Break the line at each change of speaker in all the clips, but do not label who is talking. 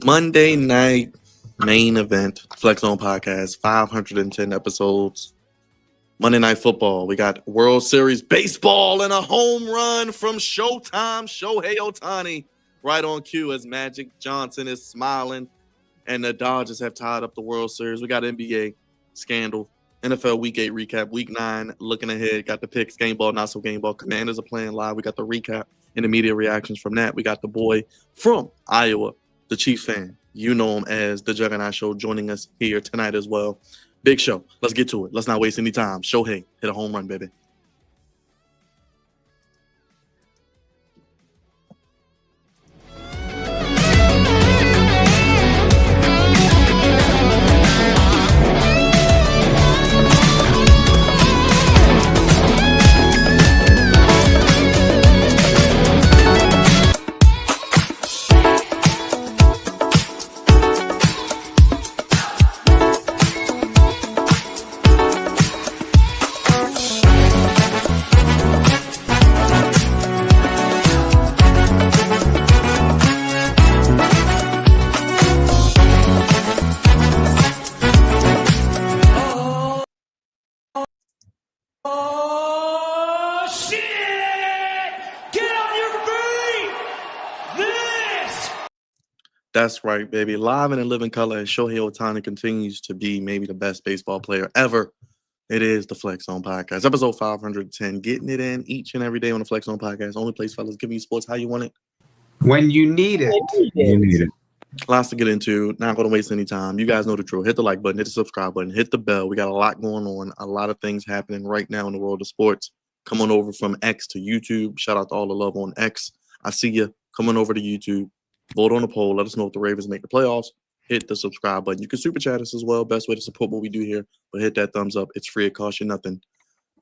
Monday night main event, Flex On Podcast, 510 episodes. Monday Night Football. We got World Series baseball and a home run from Showtime, Shohei Ohtani, right on cue as Magic Johnson is smiling and the Dodgers have tied up the World Series. We got NBA scandal, NFL Week 8 recap, Week 9 looking ahead, got the picks, game ball, not so game ball. Commanders are playing live. We got the recap and the media reactions from that. We got the boy from Iowa, the Chiefs fan. You know him as the Juggernaut Show, joining us here tonight as well. Big show. Let's get to it. Let's not waste any time. Shohei, hit a home run, baby. That's right, baby. Live and in living color, and Shohei Ohtani continues to be maybe the best baseball player ever. It is the Flex On Podcast, episode 510. Getting it in each and every day on the Flex On Podcast. Only place, fellas, giving you sports how you want it.
When you need it.
You need it.
Lots to get into. Not going to waste any time. You guys know the drill. Hit the like button, hit the subscribe button, hit the bell. We got a lot going on. A lot of things happening right now in the world of sports. Come on over from X to YouTube. Shout out to all the love on X. I see you. Coming over to YouTube. Vote on the poll. Let us know if the Ravens make the playoffs. Hit the subscribe button. You can super chat us as well. Best way to support what we do here. But hit that thumbs up. It's free. It costs you nothing.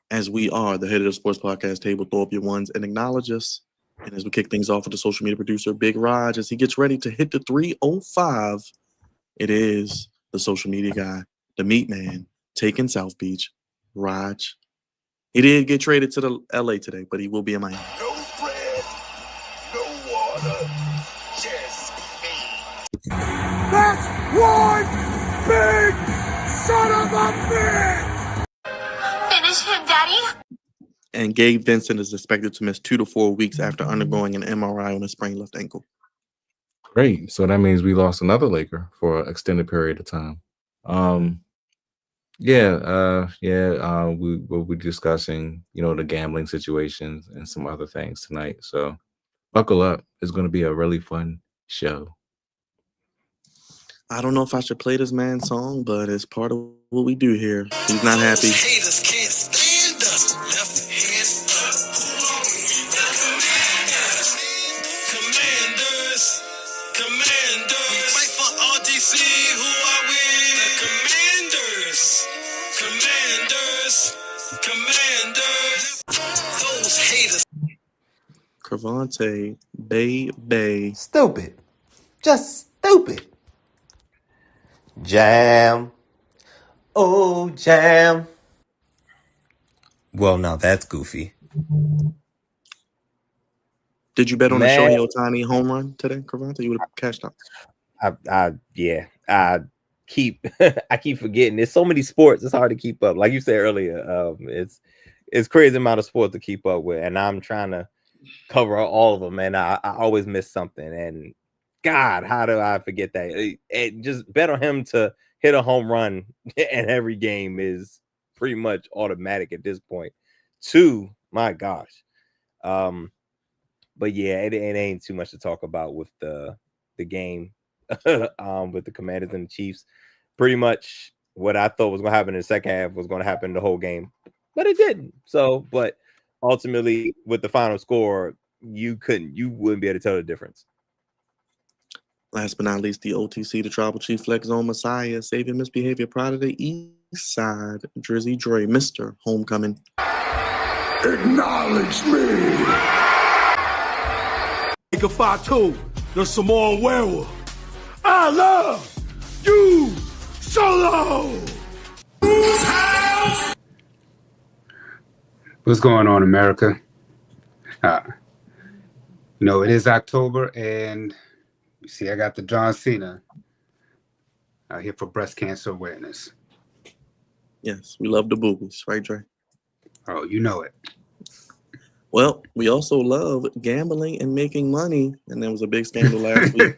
As we are the head of the sports podcast table, throw up your ones and acknowledge us. And as we kick things off with the social media producer, Big Raj, as he gets ready to hit the 305, it is the social media guy, the meat man, taking South Beach, Raj. He did get traded to the LA today, but he will be in Miami.
No bread, no water, just me.
That's one big son of a bitch!
Finish him, Daddy.
And Gabe Vincent is expected to miss 2 to 4 weeks after undergoing an MRI on a sprained left ankle.
Great. So that means we lost another Laker for an extended period of time. We'll be discussing, the gambling situations and some other things tonight. So buckle up. It's going to be a really fun show.
I don't know if I should play this man's song, but it's part of what we do here. He's not happy.
Haters can't stand us. Left hand up. Commanders. Commanders. We fight for RDC. Who are we? The Commanders. Commanders. Commanders. Those haters.
Cravante, Bay.
Stupid. Just stupid. Jam. Oh, jam. Well, now that's goofy.
Did you bet on the
Man.
Shohei Ohtani home run today, Cravante? You would have cashed out.
I keep I keep forgetting. There's so many sports, it's hard to keep up. Like you said earlier, it's crazy amount of sports to keep up with, and I'm trying to cover all of them, and I always miss something. And God, how do I forget that? Just bet on him to hit a home run in every game is pretty much automatic at this point. Two, my gosh. But yeah, it ain't too much to talk about with the game with the Commanders and the Chiefs. Pretty much what I thought was going to happen in the second half was going to happen the whole game, but it didn't. So, but ultimately with the final score, you wouldn't be able to tell the difference.
Last but not least, the OTC, the Tribal Chief Flex Zone Messiah, Savior Misbehavior, Pride of the East Side, Drizzy Dre, Mr. Homecoming.
Acknowledge me. Nigga 5'2", the Samoan werewolf. I love you solo. Whose house?
What's going on, America? It is October, and you see I got the John Cena out here for breast cancer awareness.
Yes, we love the boobies, right, Dre?
Oh, you know it.
Well, we also love gambling and making money, and there was a big scandal last week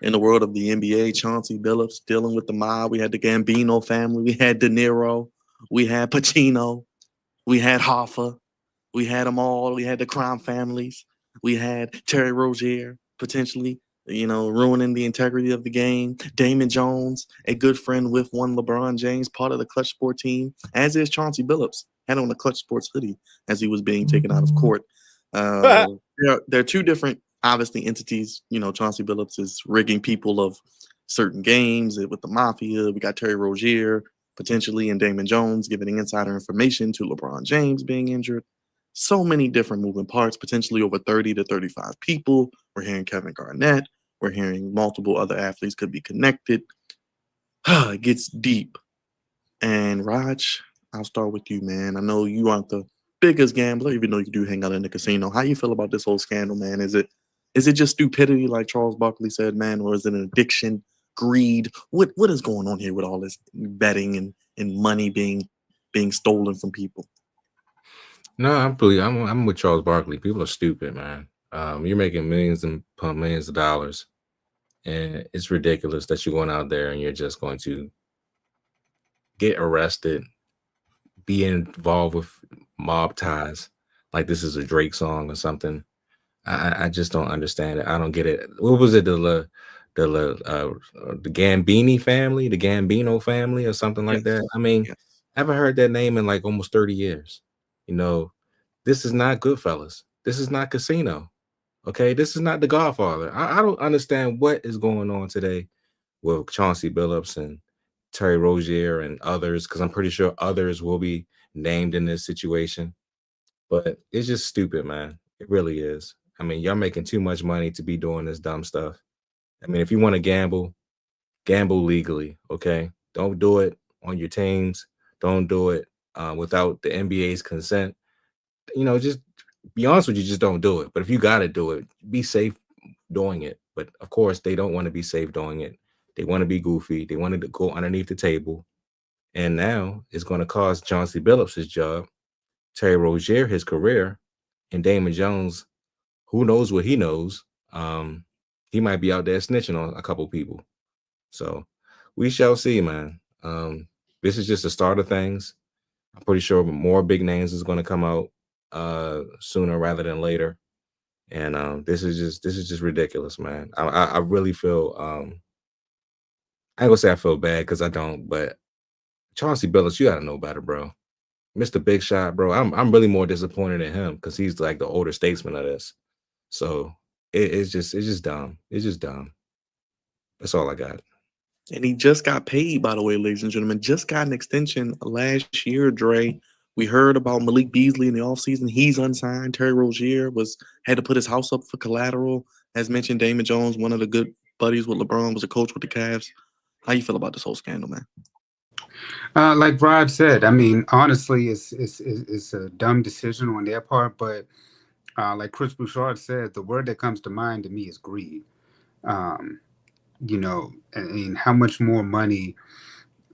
in the world of the NBA. Chauncey Billups dealing with the mob. We had the Gambino family. We had De Niro. We had Pacino. We had Hoffa. We had them all. We had the crime families. We had Terry Rozier potentially, ruining the integrity of the game. Damon Jones, a good friend with one LeBron James, part of the Clutch Sport team, as is Chauncey Billups, had on the Clutch Sports hoodie as he was being taken out of court. There are two different, obviously, entities. Chauncey Billups is rigging people of certain games with the Mafia. We got Terry Rozier potentially and Damon Jones giving insider information to LeBron James being injured. So many different moving parts, potentially over 30 to 35 people. We're hearing Kevin Garnett. We're hearing multiple other athletes could be connected. It gets deep. And Raj, I'll start with you, man. I know you aren't the biggest gambler, even though you do hang out in the casino. How you feel about this whole scandal, man? Is it just stupidity, like Charles Barkley said, man, or is it an addiction, greed? What is going on here with all this betting and money being stolen from people?
No, I'm with Charles Barkley. People are stupid, man. You're making millions of dollars, and it's ridiculous that you're going out there and you're just going to get arrested, be involved with mob ties, like this is a Drake song or something. I just don't understand it. I don't get it. What was it? The Gambini family, the Gambino family, or something like that. I mean, I haven't heard that name in like almost 30 years. This is not Goodfellas. This is not Casino. Okay, this is not The Godfather. I don't understand what is going on today with Chauncey Billups and Terry Rozier and others, because I'm pretty sure others will be named in this situation. But it's just stupid, man. It really is. I mean, y'all making too much money to be doing this dumb stuff. I mean, if you want to gamble legally, okay? Don't do it on your teams. Don't do it without the NBA's consent. Just be honest with you, just don't do it. But if you got to do it, be safe doing it. But of course, they don't want to be safe doing it. They want to be goofy. They wanted to go underneath the table. And now it's going to cost Chauncey Billups his job, Terry Rozier his career, and Damon Jones, who knows what he knows. He might be out there snitching on a couple people. So we shall see, man. This is just the start of things. I'm pretty sure more big names is going to come out sooner rather than later. And this is just ridiculous, man. I really feel I ain't gonna say I feel bad because I don't, but Chauncey Billups, you gotta know better, bro. Mr. Big Shot, bro. I'm really more disappointed in him because he's like the older statesman of this. So it's just dumb. It's just dumb. That's all I got.
And he just got paid, by the way, ladies and gentlemen. Just got an extension last year, Dre. We heard about Malik Beasley in the offseason. He's unsigned. Terry Rozier had to put his house up for collateral. As mentioned, Damon Jones, one of the good buddies with LeBron, was a coach with the Cavs. How you feel about this whole scandal, man?
Like Rod said, I mean, honestly, it's a dumb decision on their part, but like Chris Bouchard said, the word that comes to mind to me is greed. You know, I mean, how much more money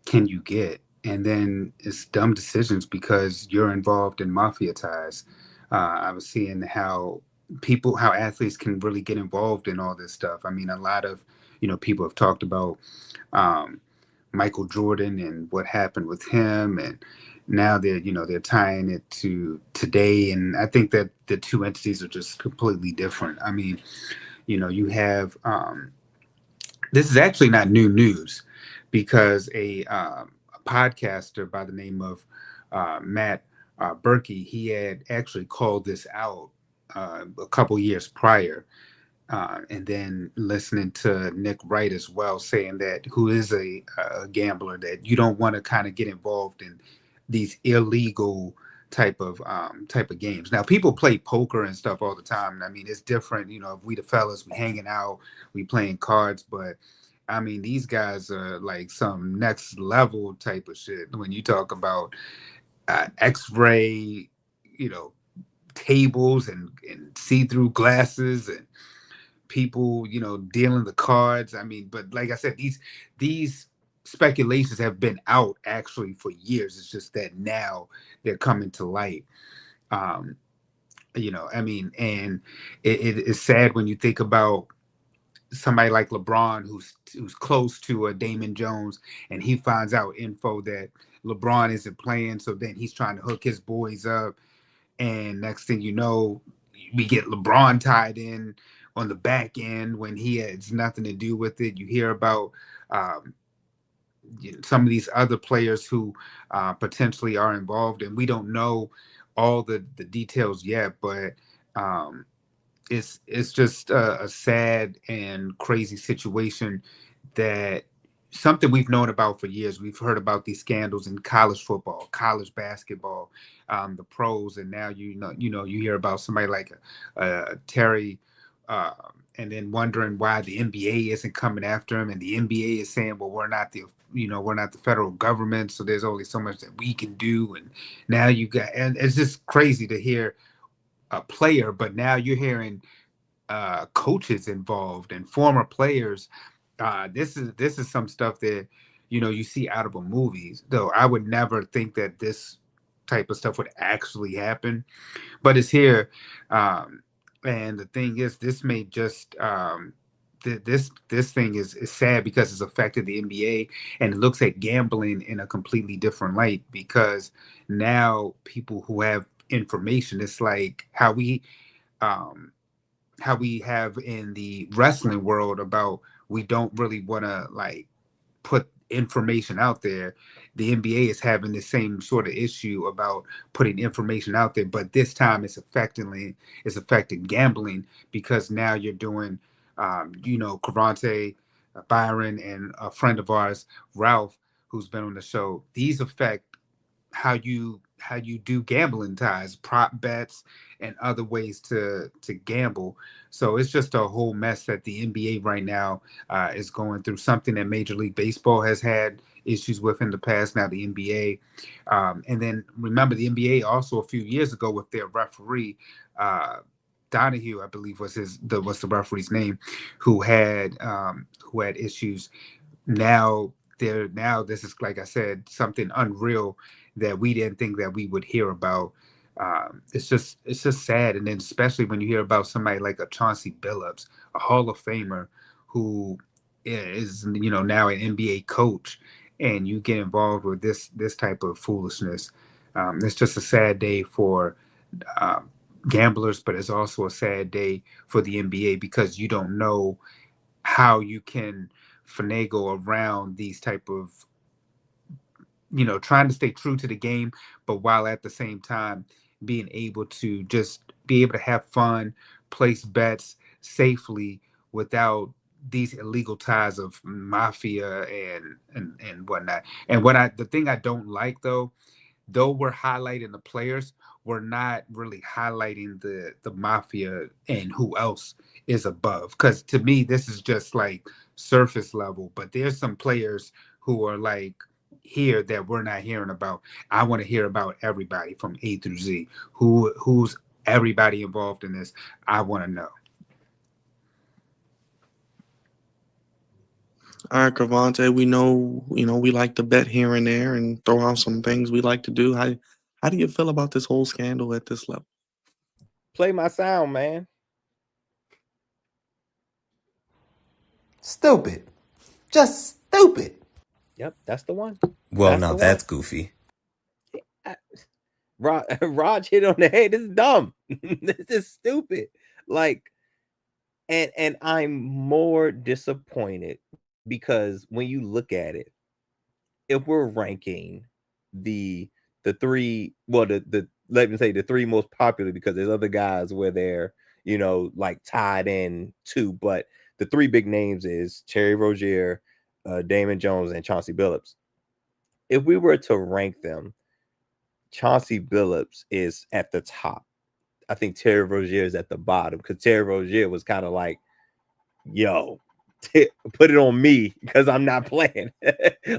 can you get? And then it's dumb decisions because you're involved in mafia ties. I was seeing how athletes can really get involved in all this stuff. I mean, a lot of, people have talked about Michael Jordan and what happened with him, and now they're tying it to today. And I think that the two entities are just completely different. I mean, you have this is actually not new news because a podcaster by the name of Matt Berkey, he had actually called this out a couple years prior. And then listening to Nick Wright as well, saying that who is a gambler, that you don't want to kind of get involved in these illegal type of games. Now, people play poker and stuff all the time. I mean, it's different. If we the fellas, we hanging out, we playing cards, but I mean, these guys are like some next level type of shit. When you talk about X-ray, tables and see-through glasses and people, dealing the cards. I mean, but like I said, these speculations have been out actually for years. It's just that now they're coming to light. I mean, and it is sad when you think about somebody like LeBron, who's close to Damon Jones, and he finds out info that LeBron isn't playing, so then he's trying to hook his boys up, and next thing you know, we get LeBron tied in on the back end when he has nothing to do with it. You hear about some of these other players who potentially are involved, and we don't know all the details yet, but it's just a sad and crazy situation that something we've known about for years. We've heard about these scandals in college football, college basketball, the pros, and now you hear about somebody like Terry, and then wondering why the NBA isn't coming after him, and the NBA is saying, well, we're not the federal government, so there's only so much that we can do. And now and it's just crazy to hear a player, but now you're hearing coaches involved and former players. This is some stuff that you see out of a movies. Though I would never think that this type of stuff would actually happen, but it's here. And the thing is, this may just this thing is sad because it's affected the NBA, and it looks at gambling in a completely different light because now people who have information, it's like how we have in the wrestling world about we don't really want to like put information out there. The NBA is having the same sort of issue about putting information out there, but this time it's affecting gambling because now you're doing, Karante, Byron, and a friend of ours, Ralph, who's been on the show. These affect how you do gambling ties, prop bets, and other ways to gamble. So it's just a whole mess that the NBA right now is going through, something that Major League Baseball has had issues with in the past. Now the NBA, and then remember the NBA also a few years ago with their referee, Donahue, I believe was the referee's name, who had issues. Now this is, like I said, something unreal that we didn't think that we would hear about. It's just sad, and then especially when you hear about somebody like a Chauncey Billups, a Hall of Famer, who is now an NBA coach, and you get involved with this type of foolishness. It's just a sad day for gamblers, but it's also a sad day for the NBA because you don't know how you can finagle around these type of, trying to stay true to the game, but while at the same time being able to just be able to have fun, place bets safely without these illegal ties of mafia and whatnot. And the thing I don't like though we're highlighting the players, we're not really highlighting the mafia and who else is above. Because to me, this is just like surface level. But there's some players who are like here that we're not hearing about. I want to hear about everybody from A through Z. Who's everybody involved in this? I want to know.
All right, Cravante, we know, we like to bet here and there and throw out some things we like to do. How do you feel about this whole scandal at this level?
Play my sound, man.
Stupid. Just stupid.
Yep, that's the one.
Well, now that's goofy.
Raj hit on the head. This is dumb. This is stupid. Like, and I'm more disappointed because when you look at it, if we're ranking the three, well, the let me say the three most popular, because there's other guys where they're, like tied in too, but the three big names is Terry Rozier, Damon Jones, and Chauncey Billups. If we were to rank them, Chauncey Billups is at the top. I think Terry Rozier is at the bottom, because Terry Rozier was kind of like, yo, put it on me because I'm not playing.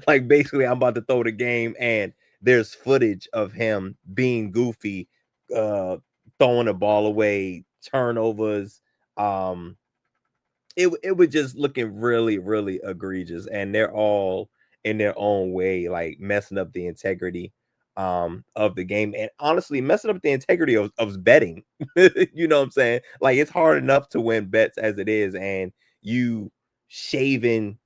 Like, basically, I'm about to throw the game, and there's footage of him being goofy, throwing the ball away, turnovers. It was just looking really, really egregious, and they're all in their own way, like messing up the integrity of the game, and honestly messing up the integrity of betting. You know what I'm saying? Like, it's hard enough to win bets as it is, and you shaving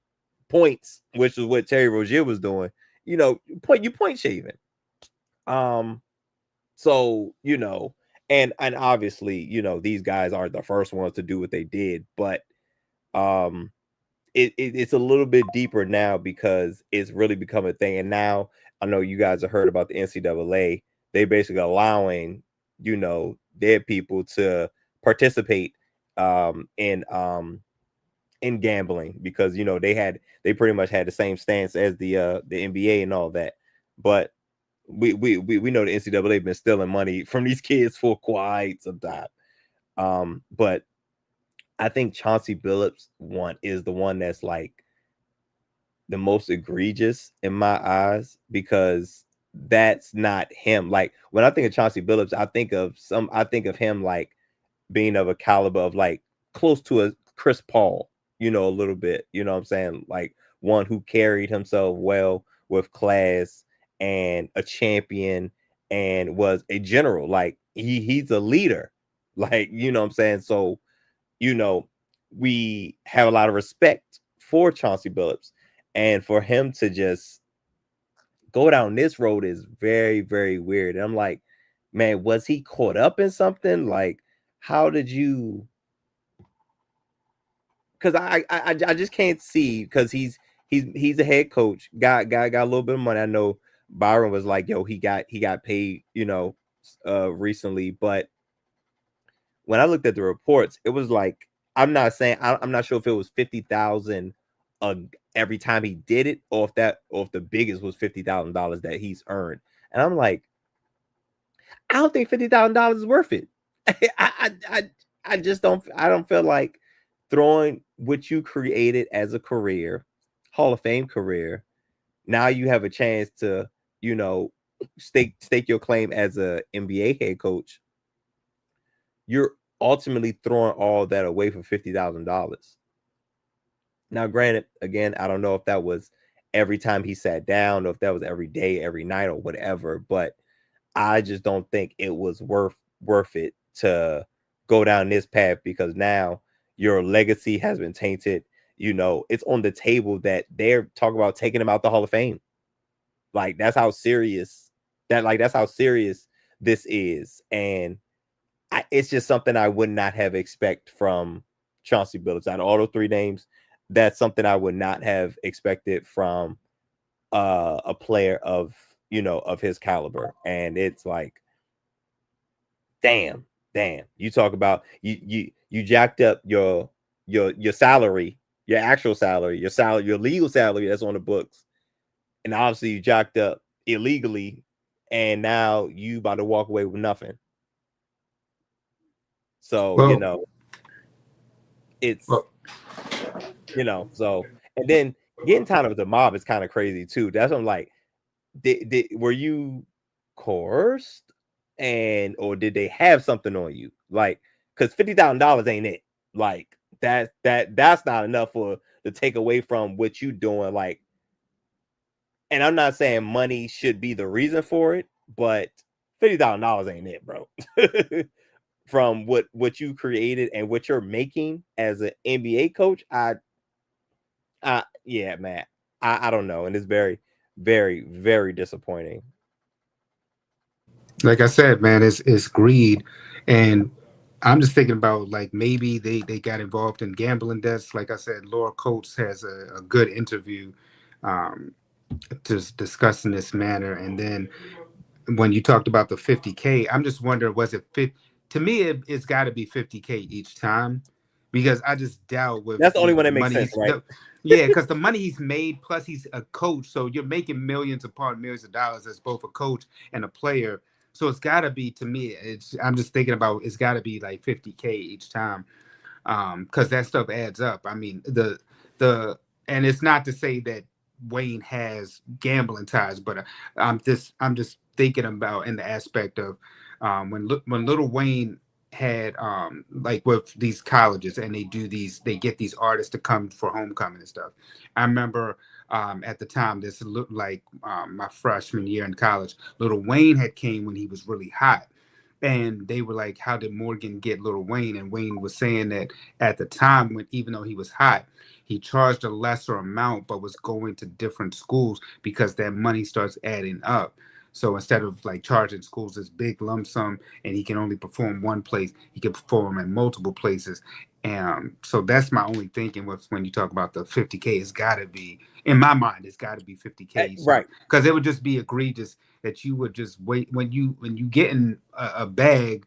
points, which is what Terry Rozier was doing. Point shaving. So and obviously, these guys aren't the first ones to do what they did, but it's a little bit deeper now because it's really become a thing. And now I know you guys have heard about the NCAA. They basically allowing their people to participate in gambling, because they pretty much had the same stance as the NBA and all that. But we know the NCAA been stealing money from these kids for quite some time. But I think Chauncey Billups one is the one that's like the most egregious in my eyes, because that's not him. Like, when I think of Chauncey Billups, I think of him like being of a caliber of like close to a Chris Paul, a little bit, what I'm saying? Like, one who carried himself well with class and a champion and was a general. Like, he's a leader, like, what I'm saying? So, we have a lot of respect for Chauncey Billups, and for him to just go down this road is very, very weird. And I'm like, man, was he caught up in something? Like, how did you? Because I just can't see, because he's a head coach, got a little bit of money. I know Byron was like, yo, he got paid, recently, but when I looked at the reports, it was like, I'm not sure if it was 50,000 every time he did it, or if the biggest was $50,000 that he's earned. And I'm like, I don't think $50,000 is worth it. I just don't. I don't feel like throwing what you created as a career, Hall of Fame career. Now you have a chance to, stake your claim as a NBA head coach. You're ultimately throwing all that away for $50,000. Now, granted, again, I don't know if that was every time he sat down, or if that was every day, every night, or whatever, but I just don't think it was worth it to go down this path, because now your legacy has been tainted. It's on the table that they're talking about taking him out the Hall of Fame. Like, that's how serious this is. And it's just something I would not have expected from Chauncey Billups. Out of all those three names, that's something I would not have expected from a player of, you know, of his caliber. And it's like, damn, you talk about you jacked up your salary, your actual salary, your legal salary that's on the books, and obviously you jacked up illegally, and now you about to walk away with nothing. So
Well,
you know, it's you know, so and then getting tied up with the mob is kind of crazy too. That's what I'm like, were you coerced, and or did they have something on you? Like, because $50,000 ain't it. Like that's not enough to take away from what you doing. Like, and I'm not saying money should be the reason for it, but $50,000 ain't it, bro. From what you created and what you're making as an NBA coach, yeah, man, I don't know, and it's very, very, very disappointing.
like I said, man, it's greed, and I'm just thinking about like maybe they got involved in gambling debts. Like I said, Laura Coates has a good interview, um, just discussing this matter, and then when you talked about the 50K, I'm just wondering, was it 50? To me, it's got to be 50K each time, because I just doubt with
That's the only one
the
that makes
money
sense, right?
yeah, because the money he's made, plus he's a coach, so you're making millions upon millions of dollars as both a coach and a player. So it's got to be, to me, I'm just thinking about, it's got to be like 50K each time, because that stuff adds up. I mean, the and it's not to say that Wayne has gambling ties, but I'm just thinking about in the aspect of when Little Wayne had like with these colleges, and they get these artists to come for homecoming and stuff. I remember at the time, this looked like my freshman year in college. Little Wayne had came when he was really hot, and they were like, how did Morgan get Little Wayne? And Wayne was saying that at the time, when even though he was hot, he charged a lesser amount but was going to different schools because that money starts adding up. So instead of like charging schools this big lump sum and he can only perform one place, he can perform in multiple places. And so that's my only thinking with when you talk about the 50K. It's got to be, in my mind, it's got to be 50K.
Right.
Because it would just be egregious that you would just wait when you get in a bag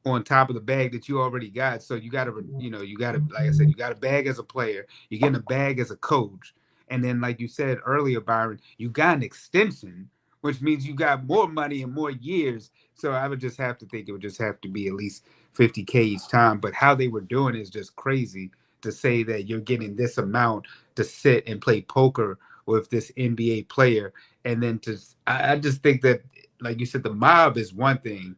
on top of the bag that you already got. So you got to, like I said, you got a bag as a player, you're getting a bag as a coach. And then, like you said earlier, Byron, you got an extension, which means you got more money and more years. So I would just have to think it would just have to be at least 50K each time. But how they were doing is just crazy, to say that you're getting this amount to sit and play poker with this NBA player. And then I just think that, like you said, the mob is one thing,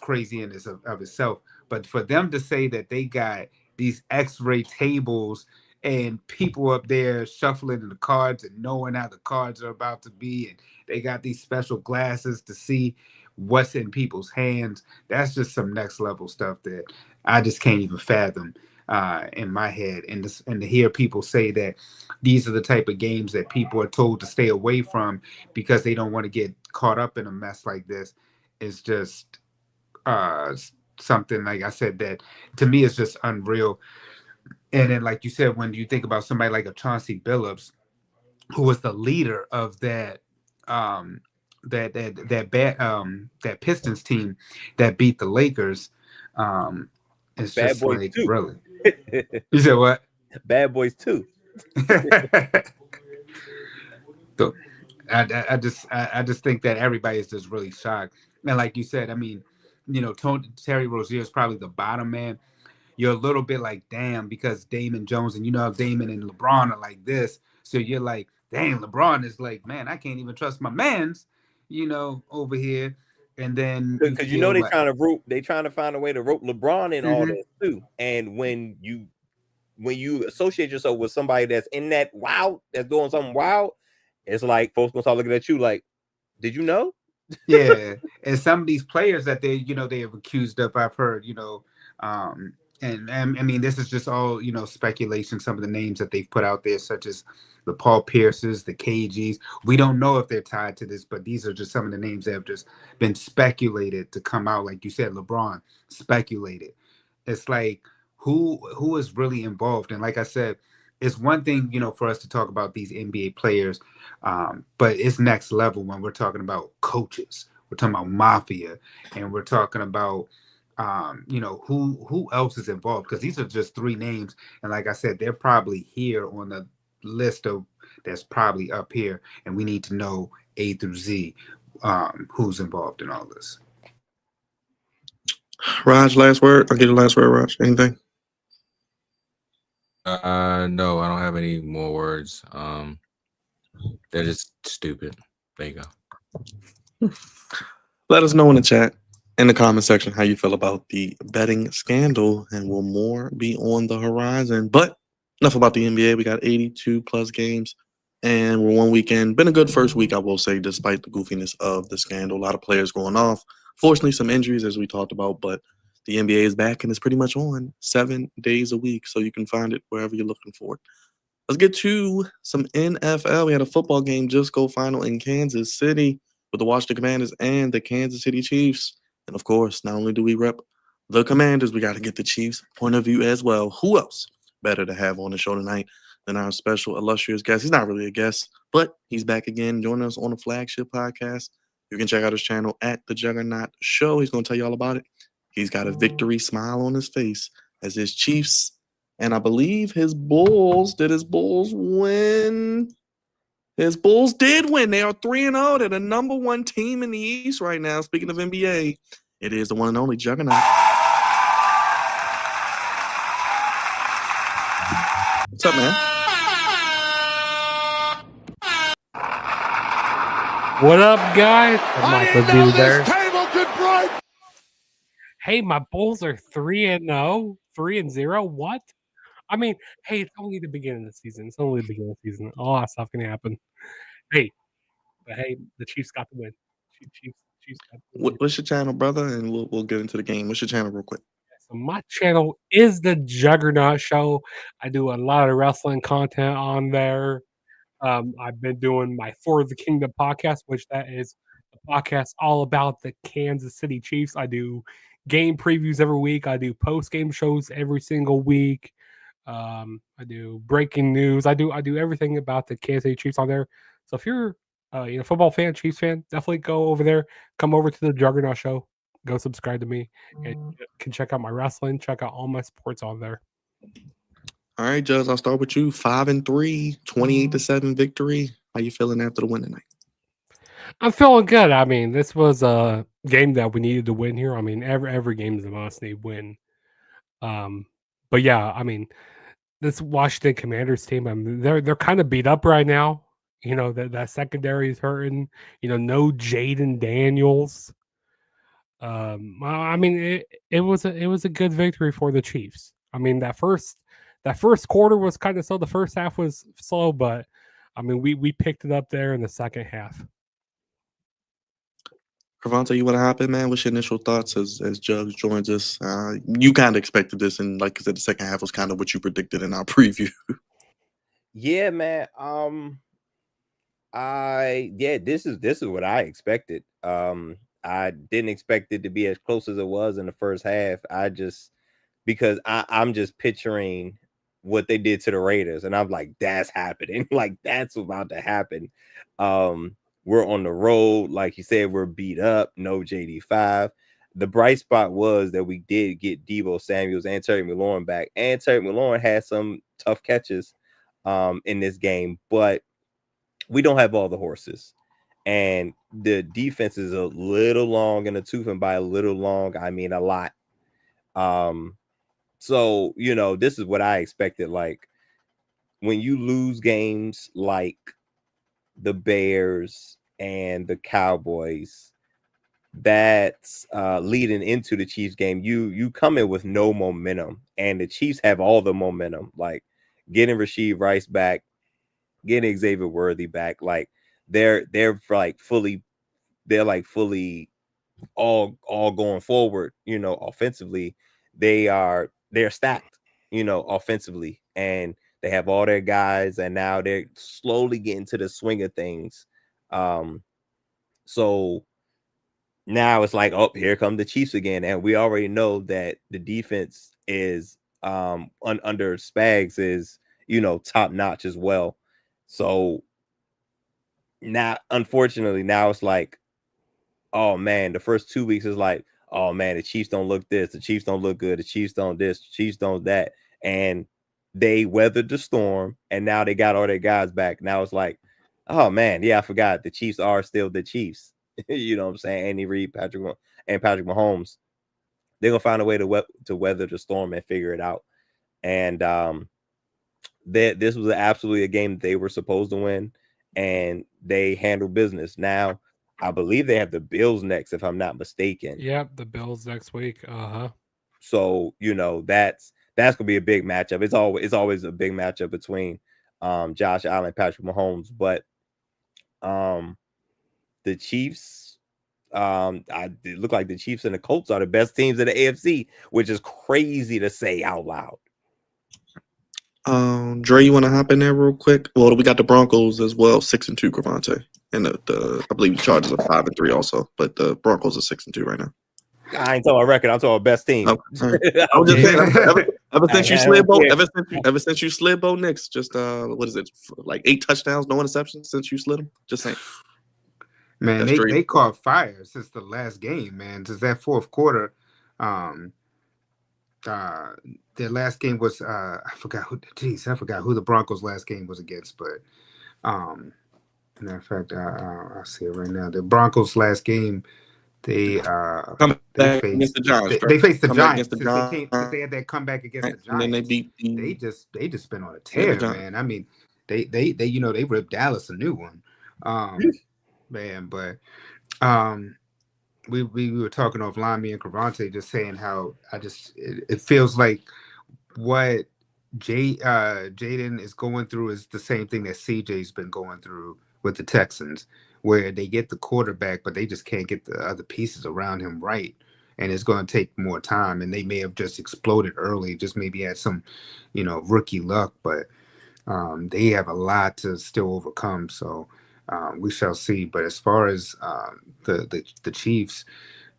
crazy in of itself. But for them to say that they got these X-ray tables and people up there shuffling the cards and knowing how the cards are about to be, and they got these special glasses to see what's in people's hands, that's just some next level stuff that I just can't even fathom in my head. And to hear people say that these are the type of games that people are told to stay away from because they don't want to get caught up in a mess like this is just something, like I said, that to me is just unreal. And then, like you said, when you think about somebody like a Chauncey Billups, who was the leader of that that Pistons team that beat the Lakers, it's
Bad
just
Boys
like,
2.
really. You said what?
Bad Boys 2.
So I just think that everybody is just really shocked. And like you said, I mean, Terry Rozier is probably the bottom man. You're a little bit like, damn, because Damon Jones, and Damon and LeBron are like this. So you're like, damn, LeBron is like, man, I can't even trust my mans, over here. And then you
Because
feel
they
like,
trying to find a way to rope LeBron in all this too. And when you associate yourself with somebody that's in that wild, that's doing something wild, it's like folks gonna start looking at you like, did you know?
yeah. And some of these players that they have accused of, I've heard, and I mean, this is just all, speculation. Some of the names that they've put out there, such as the Paul Pierces, the KGs, we don't know if they're tied to this, but these are just some of the names that have just been speculated to come out. Like you said, LeBron speculated. It's like, who is really involved? And like I said, it's one thing, for us to talk about these NBA players, but it's next level when we're talking about coaches. We're talking about mafia, and we're talking about, who else is involved, because these are just three names, and like I said, they're probably here on the list of that's probably up here, and we need to know A through Z, who's involved in all this.
Raj, last word. I'll get the last word, Raj. Anything?
No, I don't have any more words. They're just stupid. There you go.
Let us know in the chat, in the comment section, how you feel about the betting scandal, and will more be on the horizon? But enough about the NBA. We got 82 plus games, and we're one weekend. Been a good first week, I will say, despite the goofiness of the scandal. A lot of players going off. Fortunately, some injuries, as we talked about, but the NBA is back and it's pretty much on 7 days a week, so you can find it wherever you're looking for it. Let's get to some NFL. We had a football game just go final in Kansas City with the Washington Commanders and the Kansas City Chiefs. And of course, not only do we rep the Commanders, we got to get the Chiefs' point of view as well. Who else better to have on the show tonight than our special illustrious guest? He's not really a guest, but he's back again, joining us on the flagship podcast. You can check out his channel at The Juggernaut Show. He's going to tell you all about it. He's got a victory smile on his face as his Chiefs, and I believe his Bulls, did his Bulls win? His Bulls did win. They are 3-0. They're the number one team in the East right now. Speaking of NBA, it is the one and only Juggernaut. What's up, man?
What up, guys? Michael D there. Hey, my Bulls are 3-0, 3-0. What? I mean, hey, it's only the beginning of the season. It's only the beginning of the season. A lot of stuff can happen. Hey, but hey, the Chiefs got the win. Chiefs got the win.
What's your channel, brother? And we'll get into the game. What's your channel, real quick?
So my channel is the Juggernaut Show. I do a lot of wrestling content on there. I've been doing my For the Kingdom podcast, which that is a podcast all about the Kansas City Chiefs. I do game previews every week. I do post-game shows every single week. I do breaking news. I do everything about the Kansas City Chiefs on there. So if you're a football fan, Chiefs fan, definitely go over there. Come over to the Juggernaut Show. Go subscribe to me, and you can check out my wrestling. Check out all my sports on there.
All right, Judge, I'll start with you. 5-3, 28-7 victory. How you feeling after the win tonight?
I'm feeling good. I mean, this was a game that we needed to win here. I mean, every game is a must-need win. But yeah, I mean, this Washington Commanders team, I mean, they're kind of beat up right now. That secondary is hurting. No Jaden Daniels. I mean, it was a good victory for the Chiefs. I mean, that first quarter was kind of slow. The first half was slow, but I mean, we picked it up there in the second half.
Cravante, you want to hop in, man? What's your initial thoughts as Judge joins us? You kind of expected this, and like I said, the second half was kind of what you predicted in our preview.
Yeah, man. This is what I expected. I didn't expect it to be as close as it was in the first half. Because I'm just picturing what they did to the Raiders, and I'm like, that's happening. Like, that's about to happen. We're on the road, like you said, we're beat up. No JD5. The bright spot was that we did get Deebo Samuels and Terry McLaurin back, and Terry McLaurin had some tough catches in this game, but we don't have all the horses, and the defense is a little long in the tooth, and by a little long, I mean a lot. So, this is what I expected. Like, when you lose games like the Bears and the Cowboys, that's leading into the Chiefs game. You come in with no momentum, and the Chiefs have all the momentum. Like, getting Rashee Rice back, getting Xavier Worthy back, like they're fully all going forward. Offensively, they're stacked. Offensively, and they have all their guys, and now they're slowly getting to the swing of things. So now it's like, oh, here come the Chiefs again, and we already know that the defense is under Spags is top notch as well. So now, unfortunately, now it's like, oh man, the first 2 weeks is like, oh man, the Chiefs don't look this, the Chiefs don't look good, the Chiefs don't this, the Chiefs don't that, and they weathered the storm, and now they got all their guys back. Now it's like, oh man, yeah, I forgot the Chiefs are still the Chiefs. You know what I'm saying? Andy Reid, Patrick Mahomes, they're gonna find a way to weather the storm and figure it out. And this was absolutely a game that they were supposed to win, and they handled business. Now, I believe they have the Bills next, if I'm not mistaken.
Yep, the Bills next week.
So that's gonna be a big matchup. It's always a big matchup between Josh Allen and Patrick Mahomes, but the Chiefs, it look like the Chiefs and the Colts are the best teams in the AFC, which is crazy to say out loud.
Dre, you want to hop in there real quick? Well, we got the Broncos as well, 6-2, Cravante, and I believe the Chargers are 5-3 also, but the Broncos are 6-2 right now.
I ain't talking about record. I'm talking about best team.
Right. I was just saying, ever since you slid Bo Nix, just what is it, like 8 touchdowns, no interceptions since you slid him? Just saying.
Man, they caught fire since the last game, man. Since that fourth quarter, their last game was I forgot who the Broncos' last game was against, but matter of fact, I see it right now. The Broncos' last game, they faced the Giants. They faced the Giants since they had that comeback against the Giants. And then they beat they just been on a tear, man. I mean, they ripped Dallas a new one. Man, but we were talking offline, me and Cravante, just saying how it feels like what Jaden is going through is the same thing that CJ's been going through with the Texans, where they get the quarterback, but they just can't get the other pieces around him right. And it's going to take more time. And they may have just exploded early, just maybe had some, rookie luck, but they have a lot to still overcome. So we shall see. But as far as the Chiefs,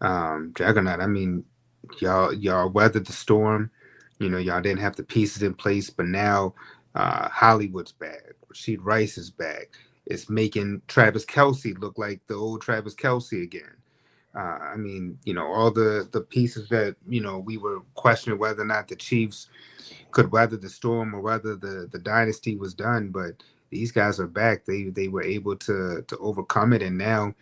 Juggernaut, I mean, y'all weathered the storm. Y'all didn't have the pieces in place, but now Hollywood's back. Rasheed Rice is back. It's making Travis Kelce look like the old Travis Kelce again. I mean, all the pieces that, we were questioning whether or not the Chiefs could weather the storm or whether the dynasty was done, but these guys are back. They were able to overcome it, and now,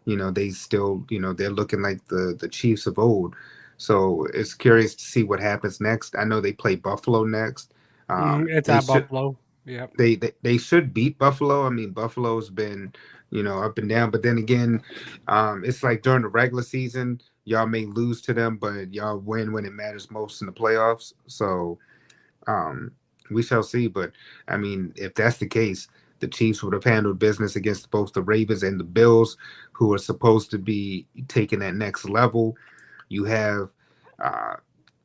they still, they're looking like the Chiefs of old. So it's curious to see what happens next. I know they play Buffalo next.
It's at Buffalo. Yeah,
they should beat Buffalo. I mean, Buffalo's been, up and down, but then again, it's like during the regular season, y'all may lose to them, but y'all win when it matters most in the playoffs. So we shall see. But I mean, if that's the case, the Chiefs would have handled business against both the Ravens and the Bills, who are supposed to be taking that next level. You have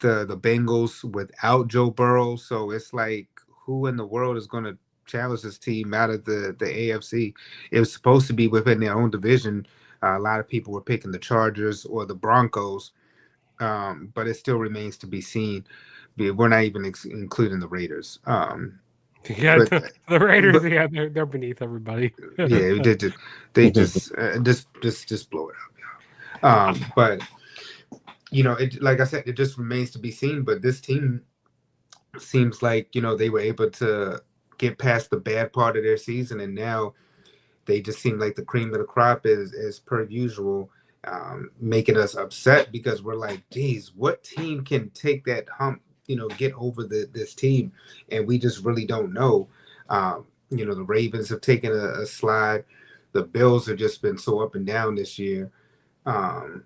the Bengals without Joe Burrow, so it's like, who in the world is going to challenge this team out of the AFC? It was supposed to be within their own division. A lot of people were picking the Chargers or the Broncos, but it still remains to be seen. We're not even including the Raiders.
The Raiders, they're beneath everybody.
Yeah, they just blow it up. But like I said, it just remains to be seen. But this team seems like they were able to get past the bad part of their season, and now they just seem like the cream of the crop is per usual, making us upset because we're like, geez, what team can take that hump, get over this team? And we just really don't know. The Ravens have taken a slide. The Bills have just been so up and down this year. And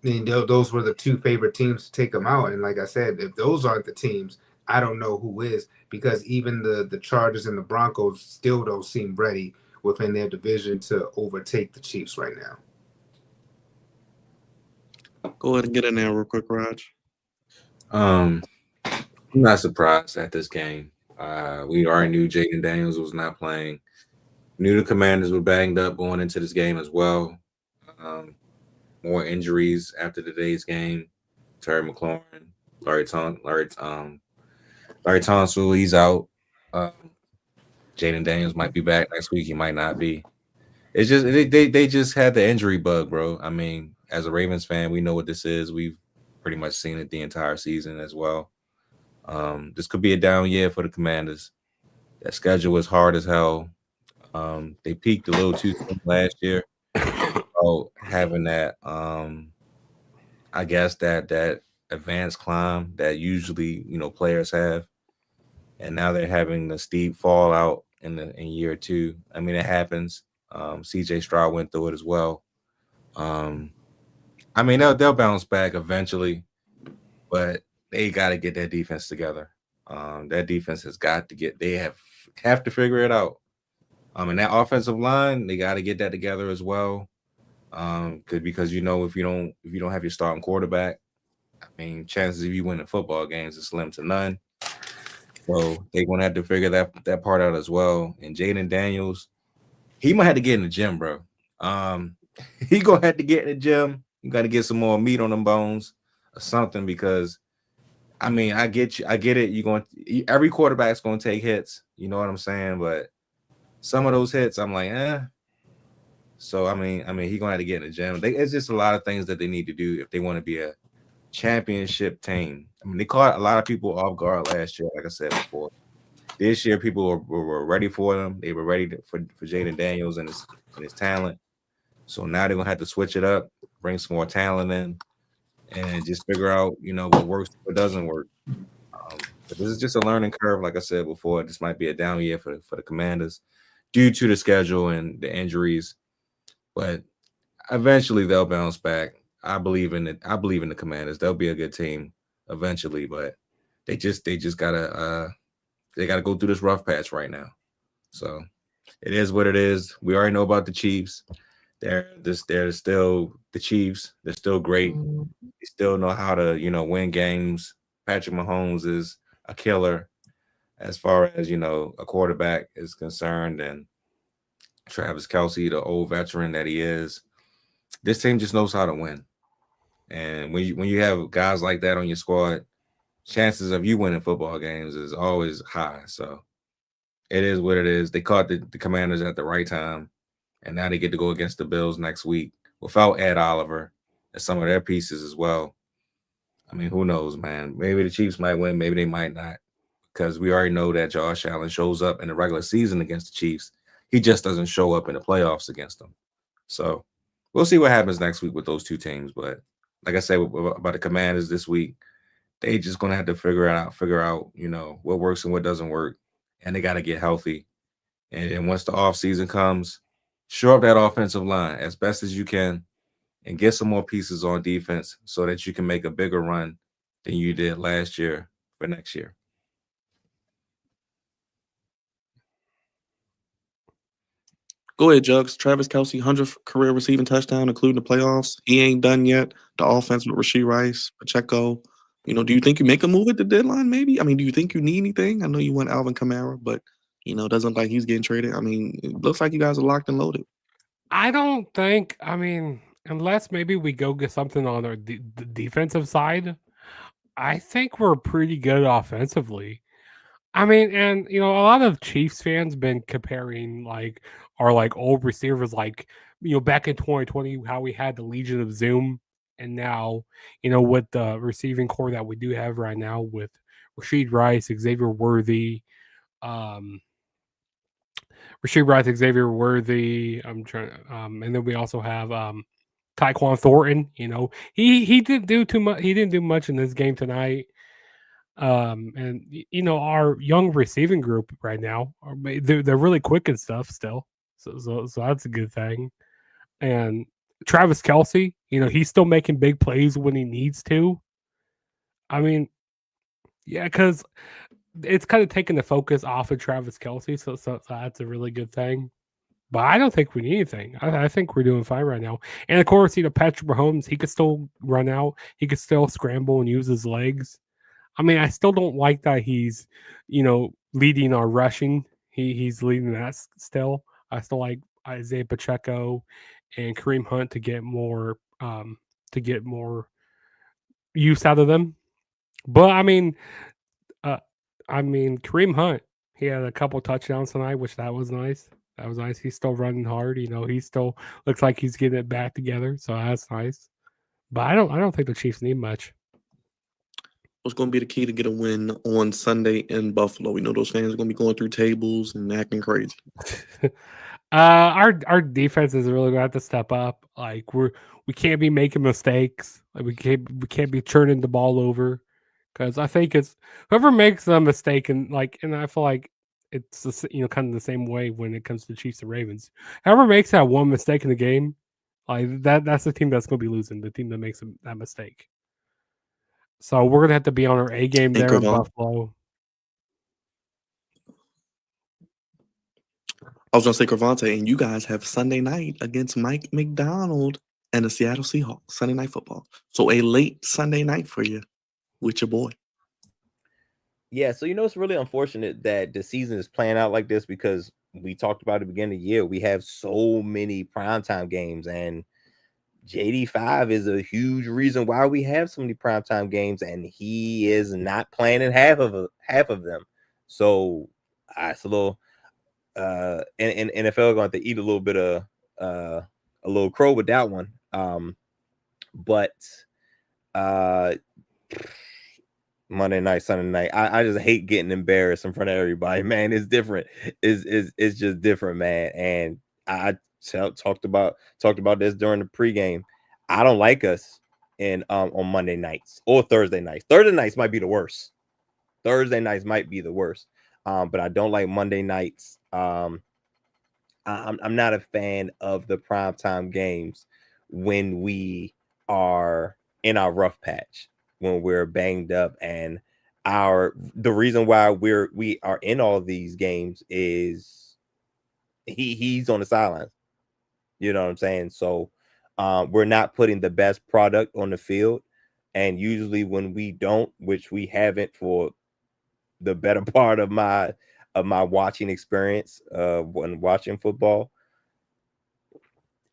those were the two favorite teams to take them out. And like I said, if those aren't the teams, I don't know who is, because even the Chargers and the Broncos still don't seem ready within their division to overtake the Chiefs right now.
Go ahead and get in there real quick, Raj.
I'm not surprised at this game. We already knew Jaden Daniels was not playing. Knew the Commanders were banged up going into this game as well. More injuries after today's game. Terry McLaurin, Larry Tunsil, he's out. Jaden Daniels might be back next week. He might not be. It's just they just had the injury bug, bro. I mean, as a Ravens fan, we know what this is. We've pretty much seen it the entire season as well. This could be a down year for the Commanders. That schedule is hard as hell. They peaked a little too soon last year. So having that, I guess that advanced climb that usually players have, and now they're having the steep fallout in year two. I mean, it happens. CJ Stroud went through it as well. I mean, they'll bounce back eventually, but they got to get their defense together. That defense has got to get. They have to figure it out. And that offensive line, they got to get that together as well. Because if you don't have your starting quarterback, I mean, chances of you winning football games is slim to none. So they're gonna have to figure that part out as well. And Jaden Daniels, he might have to get in the gym, bro. He gonna have to get in the gym. You got to get some more meat on them bones or something, because I mean, I get you, I get it. Every quarterback's gonna take hits. You know what I'm saying? But some of those hits, I'm like, eh. So I mean, he gonna have to get in the gym. It's just a lot of things that they need to do if they want to be a championship team. I mean, they caught a lot of people off guard last year, like I said before. This year, people were ready for them. They were ready for Jaden Daniels and his talent. So now they're gonna have to switch it up, bring some more talent in, and just figure out, what works, what doesn't work. But this is just a learning curve, like I said before. This might be a down year for the Commanders due to the schedule and the injuries, but eventually they'll bounce back. I believe in it. I believe in the Commanders. They'll be a good team eventually, but they just gotta go through this rough patch right now. So it is what it is. We already know about the Chiefs. They're still the Chiefs. They're still great. They still know how to win games. Patrick Mahomes is a killer as far as a quarterback is concerned, and Travis Kelce, the old veteran that he is. This team just knows how to win. And when you have guys like that on your squad, chances of you winning football games is always high. So it is what it is. They caught the Commanders at the right time, and now they get to go against the Bills next week without Ed Oliver and some of their pieces as well. I mean, who knows, man? Maybe the Chiefs might win, maybe they might not, because we already know that Josh Allen shows up in the regular season against the Chiefs. He just doesn't show up in the playoffs against them. So we'll see what happens next week with those two teams. But like I said about the Commanders this week, they just gonna have to figure out, what works and what doesn't work, and they got to get healthy. And once the off season comes, shore up that offensive line as best as you can, and get some more pieces on defense so that you can make a bigger run than you did last year for next year.
Go ahead, Jugs. Travis Kelce, 100th career receiving touchdown, including the playoffs. He ain't done yet. The offense with Rashee Rice, Pacheco. Do you think you make a move at the deadline, maybe? I mean, do you think you need anything? I know you want Alvin Kamara, but, it doesn't look like he's getting traded. I mean, it looks like you guys are locked and loaded.
I don't think, unless maybe we go get something on the defensive side, I think we're pretty good offensively. And a lot of Chiefs fans been comparing our old receivers, back in 2020, how we had the Legion of Zoom, and now, with the receiving core that we do have right now with Rashee Rice, Xavier Worthy, I'm trying, and then we also have Tyquan Thornton. He didn't do too much. He didn't do much in this game tonight. And our young receiving group right now, they're really quick and stuff still. So that's a good thing. And Travis Kelce, he's still making big plays when he needs to. Yeah, because it's kind of taking the focus off of Travis Kelce, so that's a really good thing. But I don't think we need anything. I think we're doing fine right now. And of course, Patrick Mahomes, he could still run out. He could still scramble and use his legs. I still don't like that he's, leading our rushing. He's leading that still. I still like Isaiah Pacheco and Kareem Hunt to get more use out of them. But Kareem Hunt, He had a couple touchdowns tonight, which that was nice. That was nice. He's still running hard. He still looks like he's getting it back together. So that's nice. But I don't think the Chiefs need much.
What's going to be the key to get a win on Sunday in Buffalo? We know those fans are going to be going through tables and acting crazy.
Our defense is really going to have to step up. Like we can't be making mistakes. Like we can't be turning the ball over, because I think it's whoever makes a mistake, and I feel like it's kind of the same way when it comes to Chiefs and Ravens. Whoever makes that one mistake in the game, like that's the team that's going to be losing. The team that makes that mistake. So we're gonna have to be on our A game there in Buffalo.
I was gonna say Cravante, and you guys have Sunday night against Mike McDonald and the Seattle Seahawks. Sunday Night Football. So a late Sunday night for you with your boy.
Yeah, so it's really unfortunate that the season is playing out like this, because we talked about at the beginning of the year, we have so many primetime games, and JD5 is a huge reason why we have so many primetime games, and he is not playing in half of them. So it's a little and NFL going to eat a little bit of a little crow with that one. But Monday night, Sunday night, I just hate getting embarrassed in front of everybody, man. It's different. It's just different, man. And I talked about this during the pregame. I don't like us on Monday nights or Thursday nights. Thursday nights might be the worst. But I don't like Monday nights. I'm not a fan of the primetime games when we are in our rough patch, when we're banged up, and the reason why we are in all these games is he's on the sidelines. You know what I'm saying? So we're not putting the best product on the field, and usually when we don't, which we haven't for the better part of my watching experience when watching football,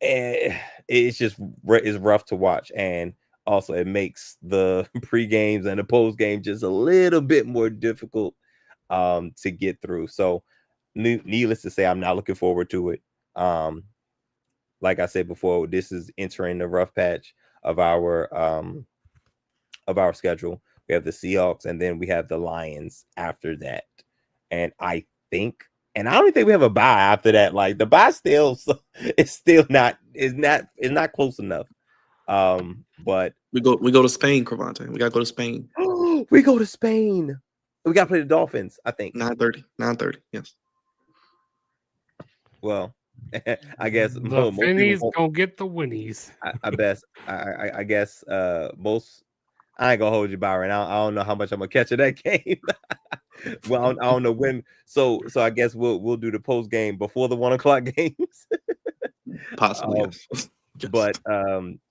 and it's rough to watch. And also it makes the pre-games and the post-game just a little bit more difficult to get through. So needless to say, I'm not looking forward to it. Like I said before, this is entering the rough patch of our schedule. We have the Seahawks, and then we have the Lions after that. And I don't think we have a bye after that. Like the bye it's not close enough. But
we go to Spain, Cravante. We gotta go to Spain.
We go to Spain. We gotta play the Dolphins, I think.
9:30. Yes.
Well, I guess
the Finnies gonna get the winnies.
I guess most. I ain't gonna hold you, Byron. I don't know how much I'm gonna catch of that game. Well, I don't know when. So I guess we'll do the post game before the 1 o'clock games.
Possibly. Yes.
But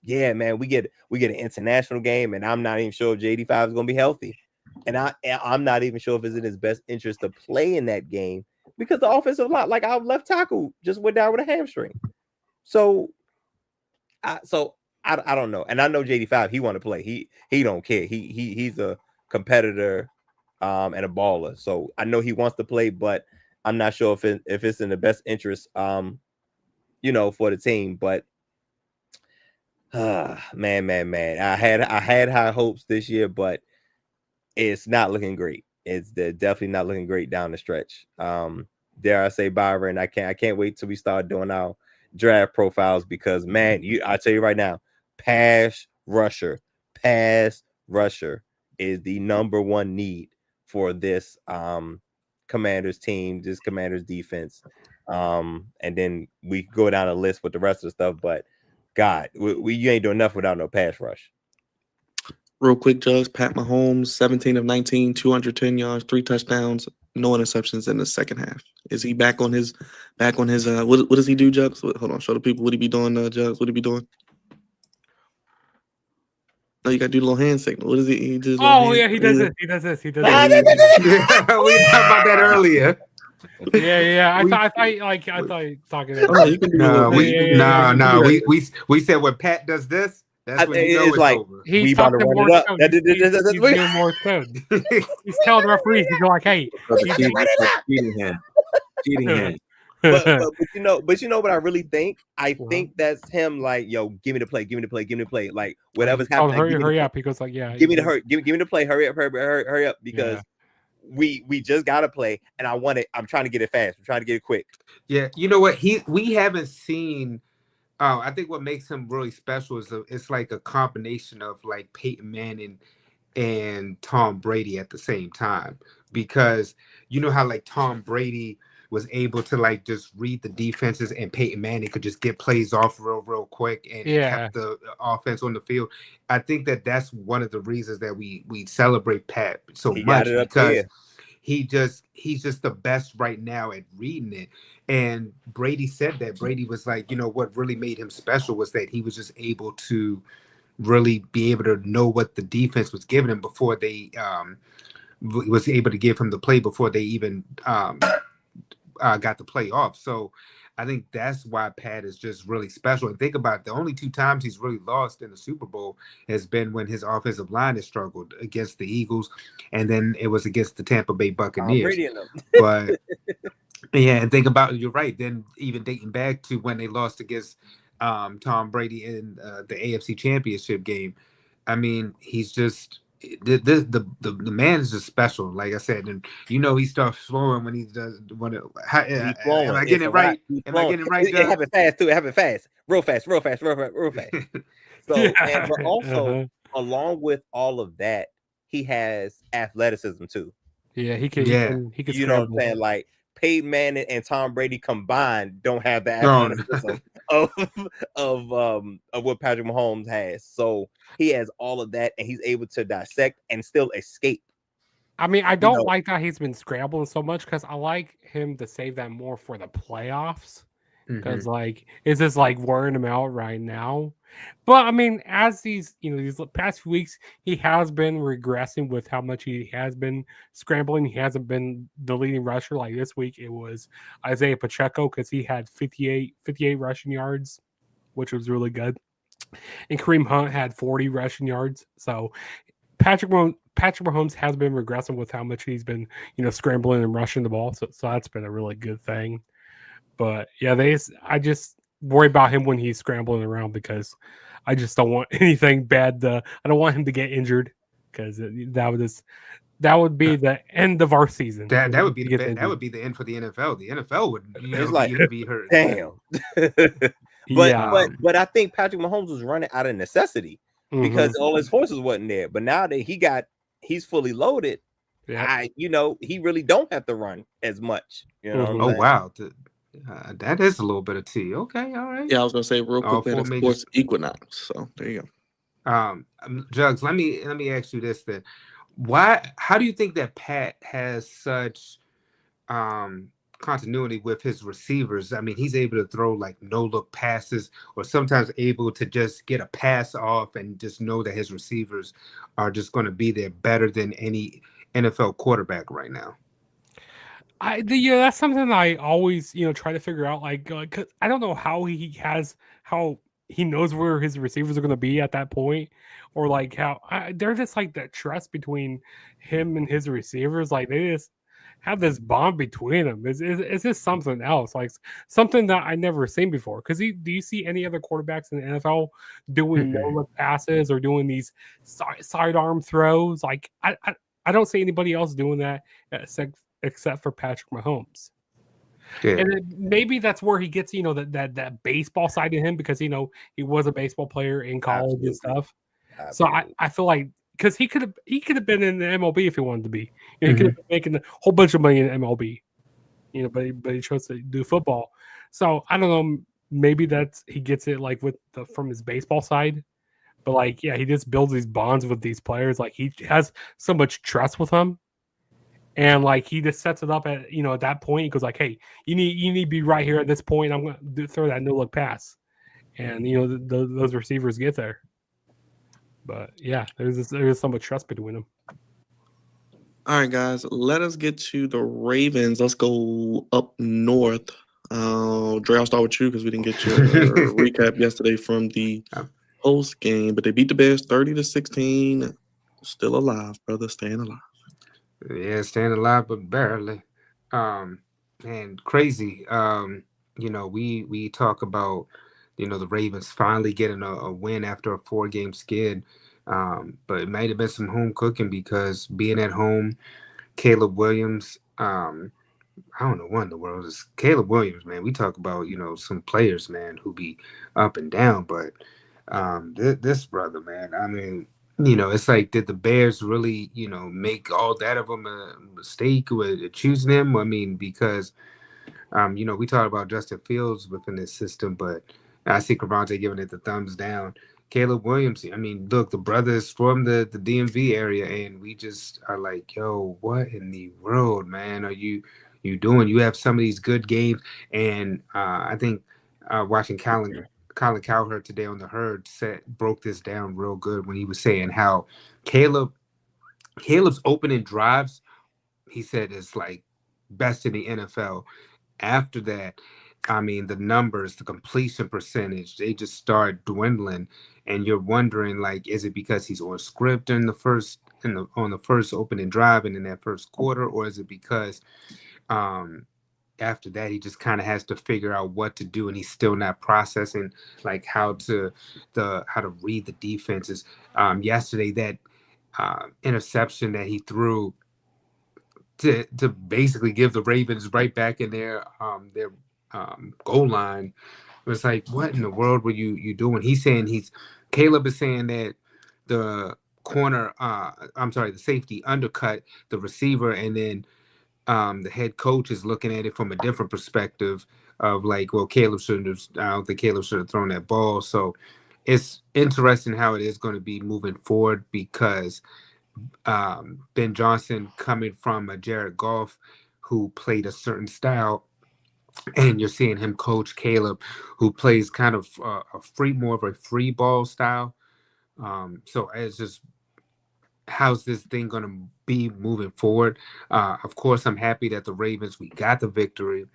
yeah, man, we get an international game, and I'm not even sure if JD5 is gonna be healthy, and I'm not even sure if it's in his best interest to play in that game, because the offensive line, like our left tackle, just went down with a hamstring. So I don't know, and I know JD5, he want to play. He don't care. He's a competitor and a baller. So I know he wants to play, but I'm not sure if it's in the best interest for the team. But man, I had high hopes this year, but it's not looking great. It's definitely not looking great down the stretch. Dare I say, Byron, I can't wait till we start doing our draft profiles, because man, I tell you right now, pass rusher is the number one need for this Commanders team, this Commanders defense. And then we go down a list with the rest of the stuff, but God, you ain't doing enough without no pass rush.
Real quick, Jugs, Pat Mahomes, 17 of 19, 210 yards, 3 touchdowns, no interceptions in the second half. Is he back on his what does he do, Jugs? Hold on, show the people what he be doing, Jugs. What he be doing? No, you gotta do the little hand signal. What is he do?
He does this. He does this.
We talked about that earlier.
Yeah. I thought you were talking.
We said when Pat does this, That's when you know
it's
it's
like
over.
we
He's
about to
talking
run
more
it up.
code. He's giving more code. He's telling the referees, he's like, "Hey, he's
cheating hand, cheating hand."
but you know what I really think? I think that's him like, yo, give me the play, give me the play, give me the play. Like whatever's happening,
hurry up. He goes like, yeah,
give me the play, hurry up, because we just got to play, and I want it. I'm trying to get it fast. I'm trying to get it quick.
Yeah, you know what? We haven't seen. I think what makes him really special is it's like a combination of like Peyton Manning and Tom Brady at the same time, because you know how like Tom Brady was able to like just read the defenses and Peyton Manning could just get plays off real quick and kept the offense on the field. I think that's one of the reasons that we celebrate Pat so much, because he's just the best right now at reading it. And Brady said that. Brady was like, you know, what really made him special was that he was just able to really be able to know what the defense was giving him before they was able to give him the play before they even got the play off. So I think that's why Pat is just really special. And think about it, the only 2 times he's really lost in the Super Bowl has been when his offensive line has struggled against the Eagles, and then it was against the Tampa Bay Buccaneers. But yeah, and think about it, you're right. Then even dating back to when they lost against Tom Brady in the AFC Championship game. I mean, he's just the man is just special. Like I said, and you know he starts flowing when he does. Am I getting it right? Am I getting it right?
It happened fast too. It happened fast, real fast. So, and but also along with all of that, he has athleticism too.
Yeah, he can.
You know what I'm saying? Like Peyton Manning and Tom Brady combined don't have the athleticism of what Patrick Mahomes has. So he has all of that, and he's able to dissect and still escape.
I mean, I don't like that he's been scrambling so much, because I like him to save that more for the playoffs. Because like, it's just like wearing him out right now. But I mean, as these past few weeks, he has been regressing with how much he has been scrambling. He hasn't been the leading rusher. Like this week, it was Isaiah Pacheco, because he had 58 rushing yards, which was really good. And Kareem Hunt had 40 rushing yards. So Patrick Mahomes has been regressing with how much he's been, scrambling and rushing the ball. So that's been a really good thing. But yeah, I just worry about him when he's scrambling around, because I just don't want anything bad. I don't want him to get injured, because that would be the end of our season.
That would be the end for the NFL. The NFL would be hurt.
Damn. But I think Patrick Mahomes was running out of necessity, because all his horses wasn't there. But now that he's fully loaded, he really don't have to run as much. You know what I'm saying?
Wow. That is a little bit of tea. Okay, all right.
Yeah, I was gonna say real quick, man, sports equinox. So there you
go. Jugs, let me ask you this then. How do you think that Pat has such continuity with his receivers? I mean, he's able to throw like no-look passes, or sometimes able to just get a pass off and just know that his receivers are just going to be there better than any NFL quarterback right now.
That's something I always try to figure out. Like, 'cause I don't know how he knows where his receivers are going to be at that point, or like how they're just like that trust between him and his receivers. Like they just have this bond between them. It's just something else, like something that I never seen before. Because do you see any other quarterbacks in the NFL doing no-look passes or doing these sidearm throws? Like I don't see anybody else doing that except for Patrick Mahomes. Yeah. And maybe that's where he gets, that baseball side of him, because, he was a baseball player in college and stuff. Absolutely. So I feel like, because he could have been in the MLB if he wanted to be. He could have been making a whole bunch of money in MLB. But he chose to do football. So I don't know. Maybe he gets it like from his baseball side. But like, yeah, he just builds these bonds with these players. Like he has so much trust with them. And like he just sets it up at at that point. He goes like, "Hey, you need to be right here at this point. I'm going to throw that no-look pass," and those receivers get there. But yeah, there's so much trust between them.
All right, guys, let us get to the Ravens. Let's go up north. Dre, I'll start with you because we didn't get your recap yesterday from the Post game, but they beat the Bears 30-16. Still alive, brother. Staying alive.
Yeah, staying alive, but barely. And crazy. We talk about, the Ravens finally getting a win after a 4-game skid. But it might have been some home cooking because being at home, Caleb Williams, I don't know what in the world is Caleb Williams, man. We talk about, some players, man, who be up and down, but this brother, man, I mean, it's like, did the Bears really, make all that of them a mistake with choosing him? I mean, because we talk about Justin Fields within this system, but I see Cavante giving it the thumbs down. Caleb Williams, I mean, look, the brothers from the DMV area, and we just are like, yo, what in the world, man, are you doing? You have some of these good games, and I think watching Colin Cowherd today on the Herd broke this down real good when he was saying how Caleb's opening drives, he said, is like best in the NFL. After that, I mean, the numbers, the completion percentage, they just start dwindling, and you're wondering, like, is it because he's on script in the first on the first opening drive and in that first quarter, or is it because um after that he just kind of has to figure out what to do, and he's still not processing like how to read the defenses. Yesterday, that interception that he threw to basically give the Ravens right back in their goal line. It was like, what in the world were you doing? Caleb is saying that the the safety undercut the receiver, and then the head coach is looking at it from a different perspective of like, well, I don't think Caleb should have thrown that ball. So it's interesting how it is going to be moving forward because Ben Johnson coming from a Jared Goff who played a certain style, and you're seeing him coach Caleb who plays kind of more of a free ball style. So it's just, how's this thing going to be moving forward? Of course, I'm happy that the Ravens, we got the victory.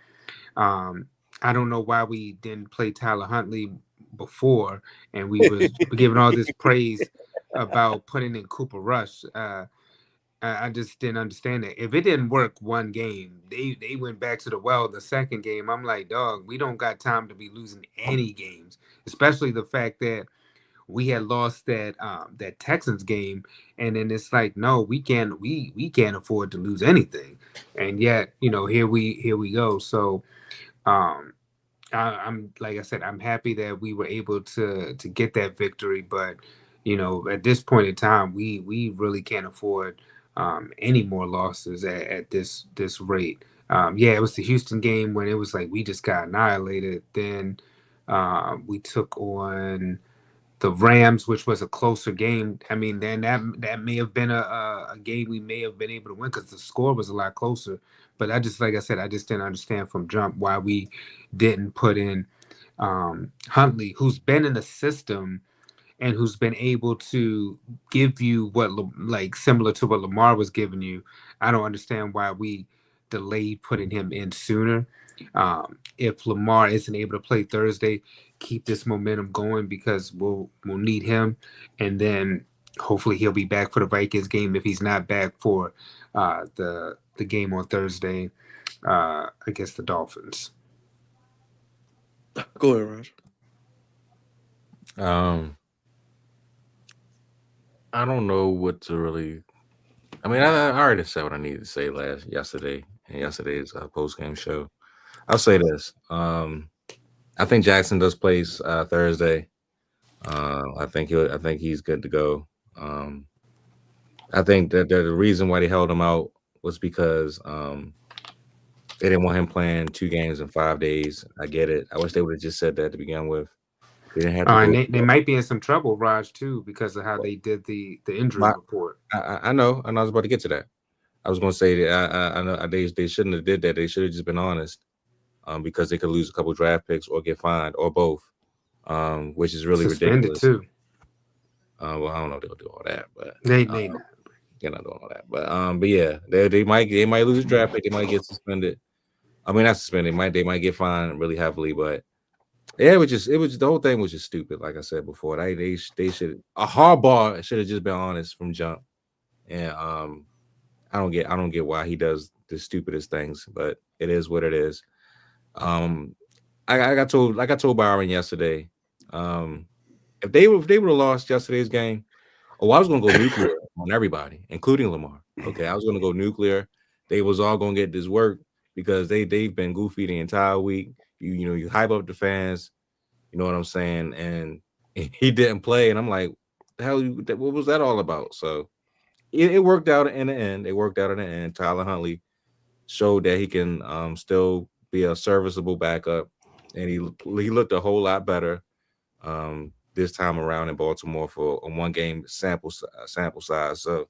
I don't know why we didn't play Tyler Huntley before, and we was giving all this praise about putting in Cooper Rush. I just didn't understand that. If it didn't work one game, they went back to the well the second game. I'm like, dog, we don't got time to be losing any games, especially the fact that we had lost that Texans game, and then it's like, no, we can't afford to lose anything, and yet here we go. So I'm like I said, I'm happy that we were able to get that victory, but at this point in time, we really can't afford any more losses at this rate. Yeah, it was the Houston game when it was like we just got annihilated. Then we took on the Rams, which was a closer game. I mean, then that may have been a game we may have been able to win because the score was a lot closer. But like I said, I just didn't understand from jump why we didn't put in Huntley, who's been in the system and who's been able to give you like similar to what Lamar was giving you. I don't understand why we delayed putting him in sooner. If Lamar isn't able to play Thursday, keep this momentum going because we'll need him, and then hopefully he'll be back for the Vikings game if he's not back for the game on Thursday against the Dolphins.
Go ahead,
Raj. I don't know what to really. I mean, I already said what I needed to say yesterday in yesterday's post game show. I'll say this. I think Jackson does plays Thursday. I think he's good to go. I think that the reason why they held him out was because they didn't want him playing 2 games in 5 days. I get it. I wish they would have just said that to begin with. They didn't have to.
And they might be in some trouble, Raj, too, because of how they did the injury report.
I know. I was about to get to that. I was going to say that I know they shouldn't have did that. They should have just been honest, because they could lose a couple draft picks or get fined or both, which is really ridiculous.
Too.
Well, I don't know if they'll do all that, but
they not.
They're not doing all that. But yeah, they might lose a draft pick. They might get suspended. I mean, not suspended. They might get fined really heavily, but Yeah, it was the whole thing was just stupid. Like I said before, they should a Harbaugh should have just been honest from jump. And I don't get why he does the stupidest things, but it is what it is. I got told like I told Byron yesterday, if they would have lost yesterday's game, I was gonna go nuclear on everybody, including Lamar. Okay, I was gonna go nuclear. They was all gonna get this work because they've been goofy the entire week. You know, you hype up the fans, you know what I'm saying? And he didn't play, and I'm like, the hell, what was that all about? So it worked out in the end. It worked out in the end. Tyler Huntley showed that he can still be a serviceable backup, and he looked a whole lot better this time around in Baltimore for a 1 game sample size. So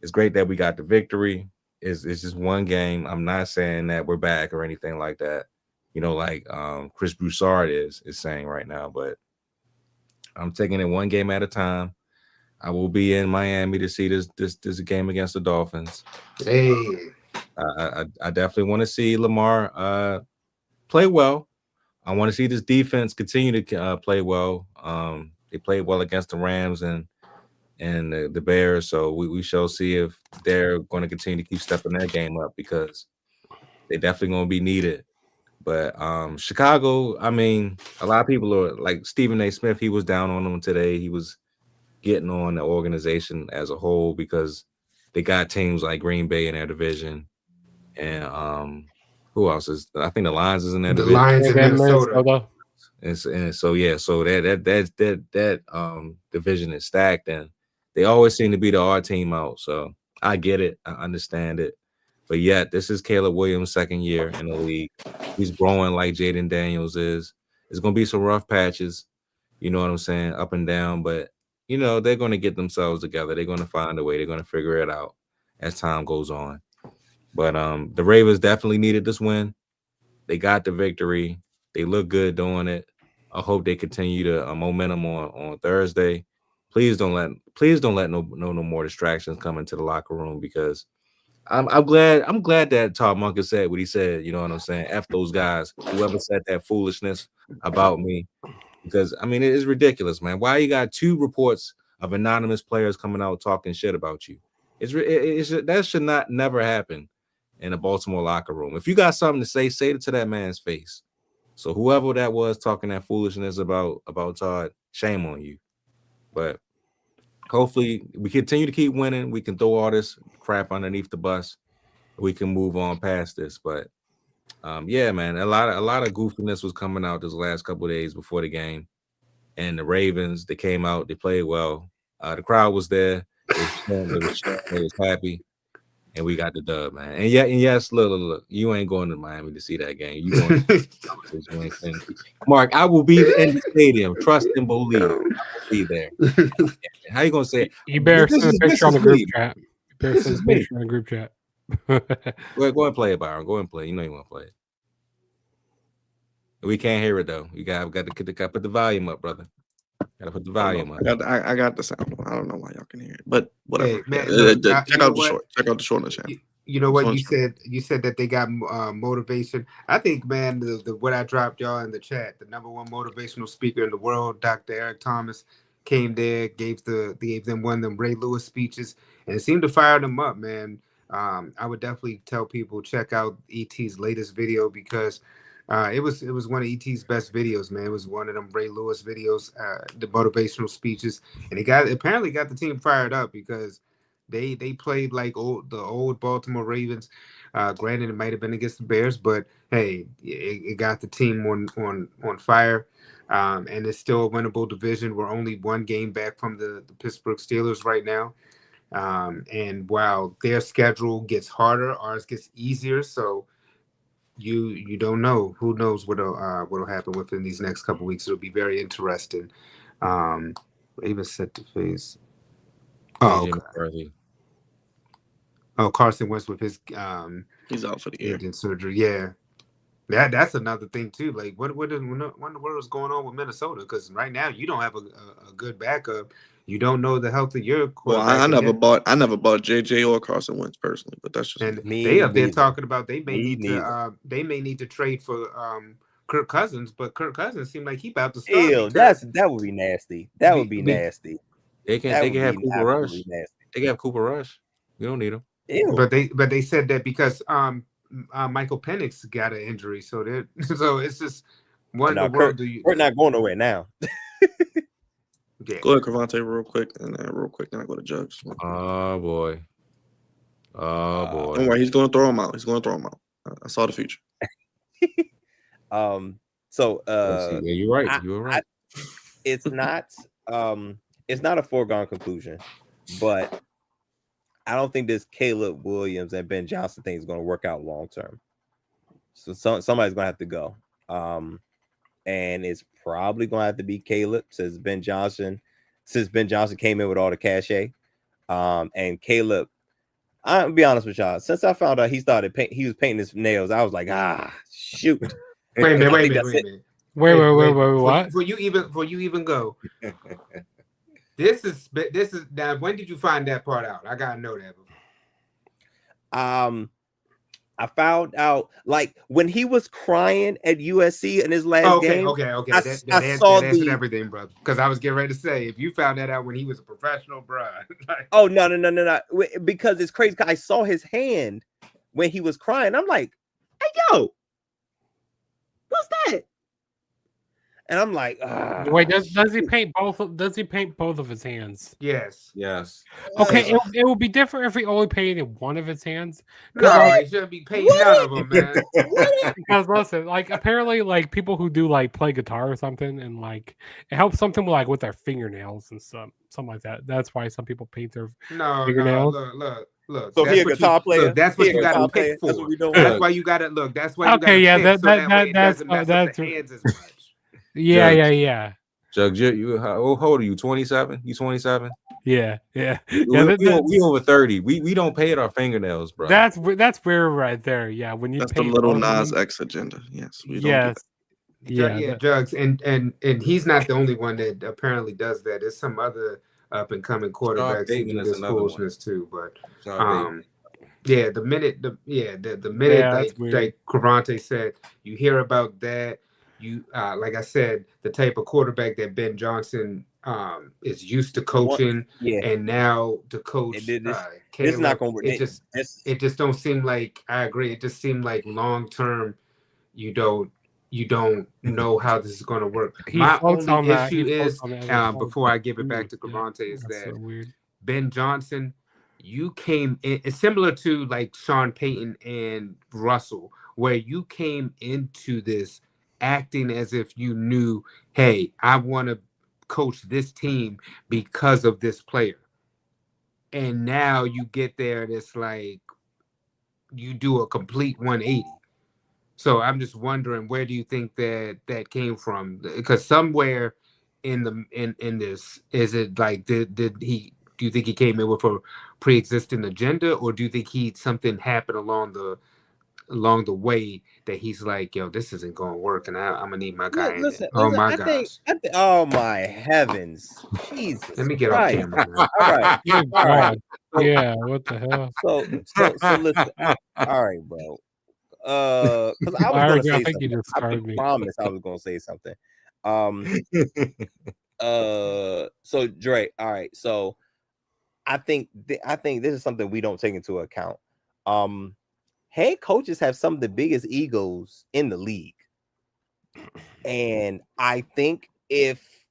it's great that we got the victory. It's just 1 game. I'm not saying that we're back or anything like that, you know, like Chris Broussard is saying right now, but I'm taking it 1 game at a time. I will be in Miami to see this game against the Dolphins.
Hey,
I definitely want to see Lamar play well. I want to see this defense continue to play well. They played well against the Rams and the Bears, so we shall see if they're going to continue to keep stepping their game up because they definitely going to be needed. But Chicago, I mean, a lot of people are like Stephen A. Smith. He was down on them today. He was getting on the organization as a whole because they got teams like Green Bay in their division, and who else is? I think the Lions is in their division.
The Lions in Minnesota.
And so yeah, so that division is stacked, and they always seem to be the odd team out. So I get it, I understand it, but yet this is Caleb Williams' 2nd year in the league. He's growing like Jaden Daniels is. It's gonna be some rough patches, you know what I'm saying, up and down, but you know they're gonna get themselves together. They're gonna find a way. They're gonna figure it out as time goes on. But the Ravens definitely needed this win. They got the victory. They look good doing it. I hope they continue the momentum on Thursday. Please don't let no more distractions come into the locker room because I'm glad that Todd Monken said what he said. You know what I'm saying? F those guys. Whoever said that foolishness about me, because I mean it is ridiculous, man. Why you got 2 reports of anonymous players coming out talking shit about you? That should not never happen in a Baltimore locker room. If you got something to say it to that man's face. So whoever that was talking that foolishness about Todd, shame on you. But hopefully we continue to keep winning. We can throw all this crap underneath the bus. We can move on past this. But yeah, man, a lot of goofiness was coming out this last couple of days before the game. And the Ravens, they came out, they played well. The crowd was there. They was happy. And we got the dub, man. And yes, look, you ain't going to Miami to see that game. You going to Mark, I will be in the stadium. Trust and believe. I will be there. How you gonna say it?
You better send a picture on the group chat. You better send a picture on the group chat.
Go and play it, Byron. Go and play. You know you want to play it. We can't hear it though. You got to put the volume up, brother. Gotta put the volume up.
I got the sound. I don't know why y'all can hear it, but whatever.
Hey, man,
check out the short in the channel.
You know what you said that they got motivation. I think, man, the what I dropped y'all in the chat, the #1 motivational speaker in the world, Dr. Eric Thomas, came there, gave them one of them Ray Lewis speeches, and it seemed to fire them up, man. I would definitely tell people check out ET's latest video because it was one of ET's best videos, man. It was one of them Ray Lewis videos, the motivational speeches, and he apparently got the team fired up because they played like the old Baltimore Ravens. Granted, it might have been against the Bears, but hey, it got the team on fire. And it's still a winnable division. We're only 1 game back from the Pittsburgh Steelers right now. And while their schedule gets harder, ours gets easier. So you don't know. Who knows what'll happen within these next couple weeks? It'll be very interesting. Ravens set to face. Oh, okay. Oh, Carson Wentz with his
he's out for the year.
Surgery. Yeah. That's another thing too. Like what in the world is going on with Minnesota? Because right now you don't have a good backup. You don't know the health of your quarterback.
Well, I never bought JJ or Carson Wentz personally, but that's just
they up there talking about they may need to trade for Kirk Cousins, but Kirk Cousins seemed like he about to start.
Ew, that would be nasty. That would be nasty.
They can have Cooper Rush. They can have Cooper Rush. We don't need him.
Ew.
But they said that because Michael Penix got an injury, so it's just what in the world do you?
We're not going nowhere now.
Yeah.
Go ahead, Cravante, real quick, and then then I go to Jugs.
Oh boy. Oh boy.
Don't worry, he's going to throw him out. I saw the future.
So
yeah, you're right. You were right.
It's not a foregone conclusion, but I don't think this Caleb Williams and Ben Johnson thing is going to work out long term. So somebody's going to have to go. And it's probably going to have to be Caleb since Ben Johnson came in with all the cachet. And Caleb, I'll be honest with y'all. Since I found out he was painting his nails, I was like, shoot.
Wait a minute.
Wait, what?
Before you even go. This is now. When did you find that part out? I gotta know that.
I found out like when he was crying at USC in his last game.
Okay.
I saw
that answered everything, brother. Because I was getting ready to say, if you found that out when he was a professional, bro.
Oh no! Because it's crazy. I saw his hand when he was crying. I'm like, hey yo, what's that? And I'm like,
wait, does he paint both? Does he paint both of his hands?
Yes.
Okay, it would be different if he only painted one of his hands.
No, he shouldn't be painting none of them, man.
Because listen, like apparently, like people who do like play guitar or something, and like it helps something with their fingernails and something like that. That's why some people paint their fingernails.
No, look.
So he a guitar player.
Look, that's what you got to pick for. That's why you got to look. That's why you got to pick. That's hands as much.
Yeah.
Jug, how old are you? 27? You 27?
Yeah.
We over 30. We don't paint our fingernails, bro.
That's weird right there. Yeah, when you
that's the little Nas X agenda. Yes.
Yeah, Jugs, and he's not the only one that apparently does that. There's some other up and coming quarterbacks who do this foolishness too. But the minute like Cravante said, you hear about that. You like I said, the type of quarterback that Ben Johnson is used to coaching, and now to coach Caleb,
it's not going to.
It just don't seem like. I agree. It just seemed like long term, you don't know how this is going to work. My only issue is before I give it back to Cravante is that Ben Johnson, you came in. It's similar to like Sean Payton and Russell, where you came into this acting as if you knew, hey, I want to coach this team because of this player. And now you get there and it's like you do a complete 180. So I'm just wondering, where do you think that came from? Because somewhere in this, is it like do you think he came in with a pre-existing agenda, or do you think something happened along the way that he's like, yo, this isn't going to work, and I'm gonna need my guy. My gosh!
Oh my heavens! Jesus!
Let me get off camera. Man.
All right.
Yeah. What the hell?
So listen. All right, bro. Because I was going to say something. I promise I was going to say something. So Dre. All right. So I think this is something we don't take into account. Head coaches have some of the biggest egos in the league. And I think if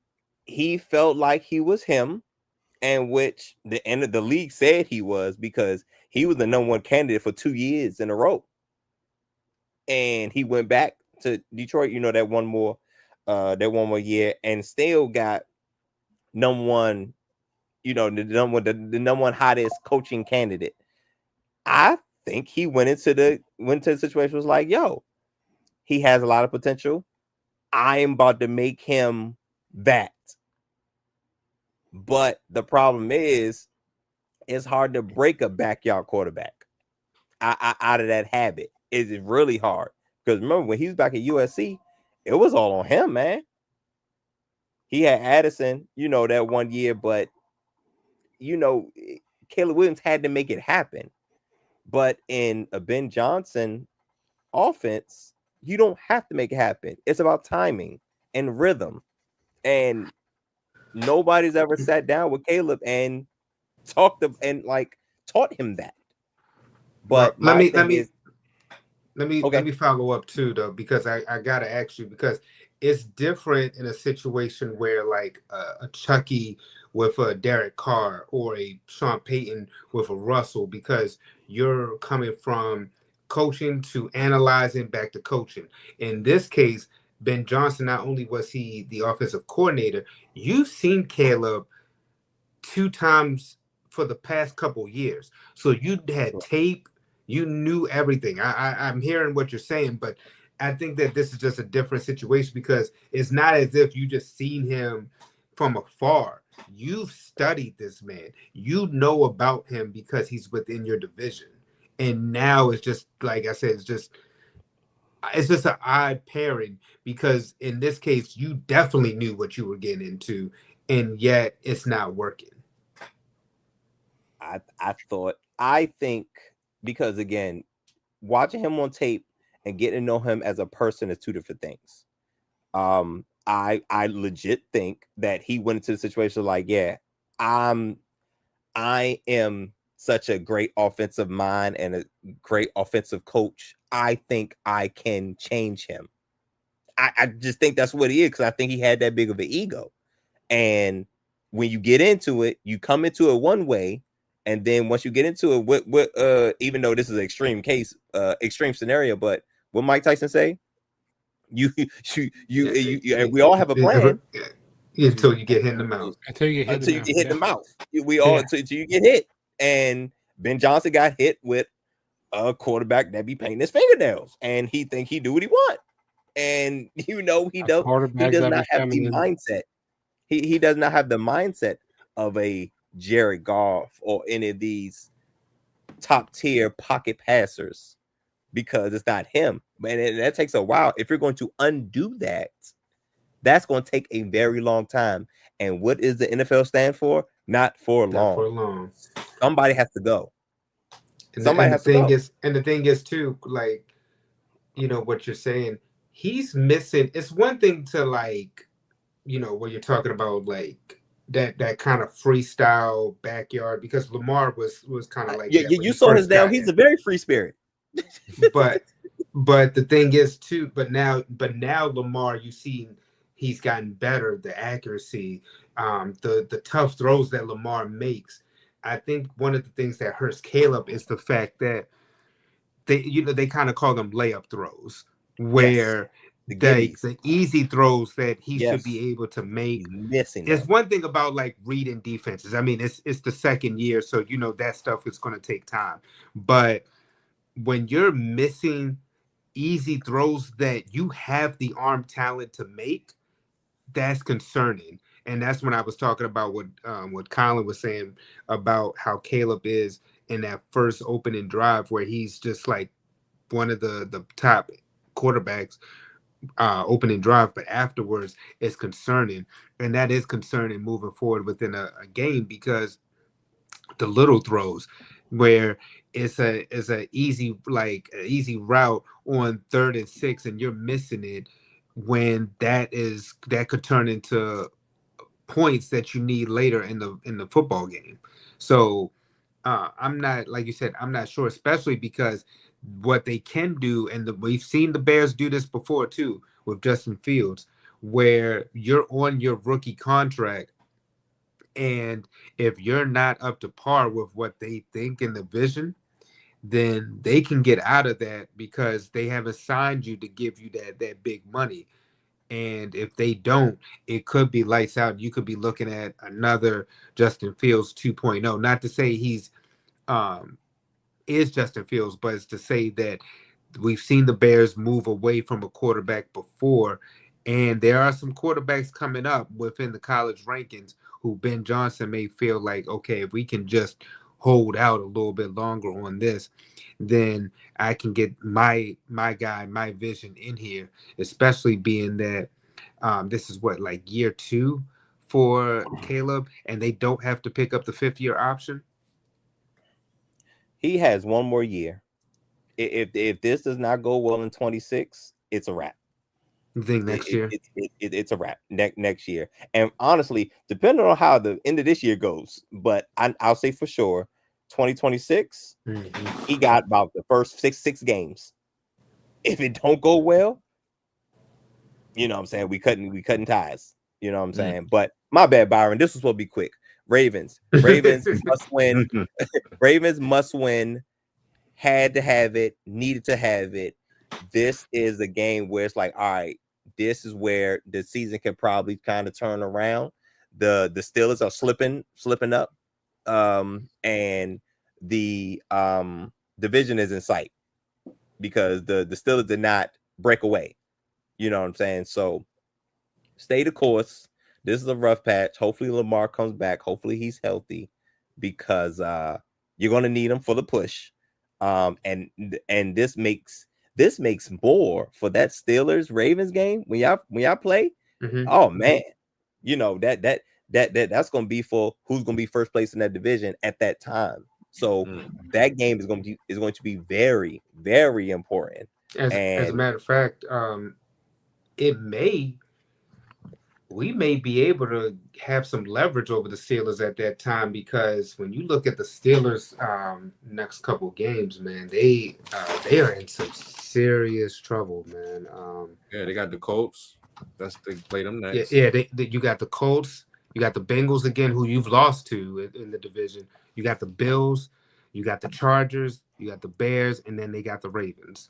he felt like he was him, and which the end of the league said he was, because he was the number one candidate for 2 years in a row. And he went back to Detroit, that one more year, and still got number one, the number one hottest coaching candidate. I think he went into the situation, was like, yo, he has a lot of potential. I am about to make him that. But the problem is, it's hard to break a backyard quarterback out of that habit. It's really hard. Because remember, when he was back at USC, it was all on him, man. He had Addison, that 1 year, but Caleb Williams had to make it happen. But in a Ben Johnson offense, You don't have to make it happen. It's about timing and rhythm. And nobody's ever sat down with Caleb and taught him that. But
well,
my thing is,
let
okay,
me follow up too though, because I gotta ask you, because it's different in a situation where like a Chucky with a Derek Carr or a Sean Payton with a Russell, because you're coming from coaching to analyzing back to coaching. In this case, Ben Johnson, not only was he the offensive coordinator, you've seen Caleb two times for the past couple years. So you had tape, you knew everything. I'm hearing what you're saying, but I think that this is just a different situation, because it's not as if you just seen him from afar. You've studied this man. You know about him because he's within your division. And now it's just like I said, it's just an odd pairing, because in this case you definitely knew what you were getting into, and yet it's not working.
I think because again, watching him on tape and getting to know him as a person is two different things. I legit think that he went into the situation like, yeah, I am such a great offensive mind and a great offensive coach. I think I can change him. I just think that's what he is, because I think he had that big of an ego. And when you get into it, you come into it one way, and then once you get into it, what even though this is an extreme case, extreme scenario, but what Mike Tyson say? You and we all have a plan
Until you get hit in the mouth.
Until you get
hit in the mouth. We all until you get hit. And Ben Johnson got hit with a quarterback that be painting his fingernails, and he think he do what he want. And he does not have the mindset. He does not have the mindset of a Jared Goff or any of these top tier pocket passers, because it's not him. And that takes a while. If you're going to undo that, that's going to take a very long time. And what is the NFL stand for? Not for long. Somebody has to go. Somebody has to go.
And the thing is too, like, you know what you're saying, he's missing. It's one thing to, like, you know, what you're talking about, like that kind of freestyle backyard, because Lamar was kind of like
you saw his down. He's a very free spirit.
but the thing is too, but now Lamar, you see he's gotten better, the accuracy, the tough throws that Lamar makes. I think one of the things that hurts Caleb is the fact that they kind of call them layup throws, where the easy throws that he should be able to make. It's one thing about like reading defenses. I mean, it's the second year, so you know that stuff is going to take time. But when you're missing easy throws that you have the arm talent to make, that's concerning. And that's when I was talking about what Colin was saying about how Caleb is in that first opening drive, where he's just like one of the top quarterbacks opening drive, but afterwards it's concerning. And that is concerning moving forward within a game, because the little throws where it's a easy route on 3rd and 6 and you're missing it, when that could turn into points that you need later in the football game. So I'm not, like you said, I'm not sure, especially because what they can do, and we've seen the Bears do this before too with Justin Fields, where you're on your rookie contract, and if you're not up to par with what they think in the vision, then they can get out of that, because they haven't signed you to give you that big money. And if they don't, it could be lights out. You could be looking at another Justin Fields 2.0. Not to say he's is Justin Fields, but it's to say that we've seen the Bears move away from a quarterback before, and there are some quarterbacks coming up within the college rankings who Ben Johnson may feel like, okay, if we can just hold out a little bit longer on this, then I can get my guy, my vision in here, especially being that this is what, like year 2 for Caleb, and they don't have to pick up the 5th-year option.
He has one more year. If this does not go well in 26, it's a wrap.
You think next year?
It's a wrap next year. And honestly, depending on how the end of this year goes, but I'll say for sure, 2026, he got about the first six games. If it don't go well, you know what I'm saying, we cutting ties. You know what I'm saying? But my bad, Byron. This was supposed to be quick. Ravens must win. Ravens must win. Had to have it, needed to have it. This is a game where it's like, all right, this is where the season can probably kind of turn around. The Steelers are slipping up, and the division is in sight because the Steelers did not break away. You know what I'm saying? So stay the course. This is a rough patch. Hopefully Lamar comes back. Hopefully he's healthy because you're gonna need him for the push. And this makes more for that Steelers Ravens game when y'all play. Oh man, you know that's gonna be for who's gonna be first place in that division at that time. So that game is going to be very, very important.
As a matter of fact, we may be able to have some leverage over the Steelers at that time, because when you look at the Steelers next couple games, man, they are in some serious trouble, man.
Yeah, they got the Colts. They play them next.
Yeah, you got the Colts, you got the Bengals again, who you've lost to in the division. You got the Bills, you got the Chargers, you got the Bears, and then they got the Ravens.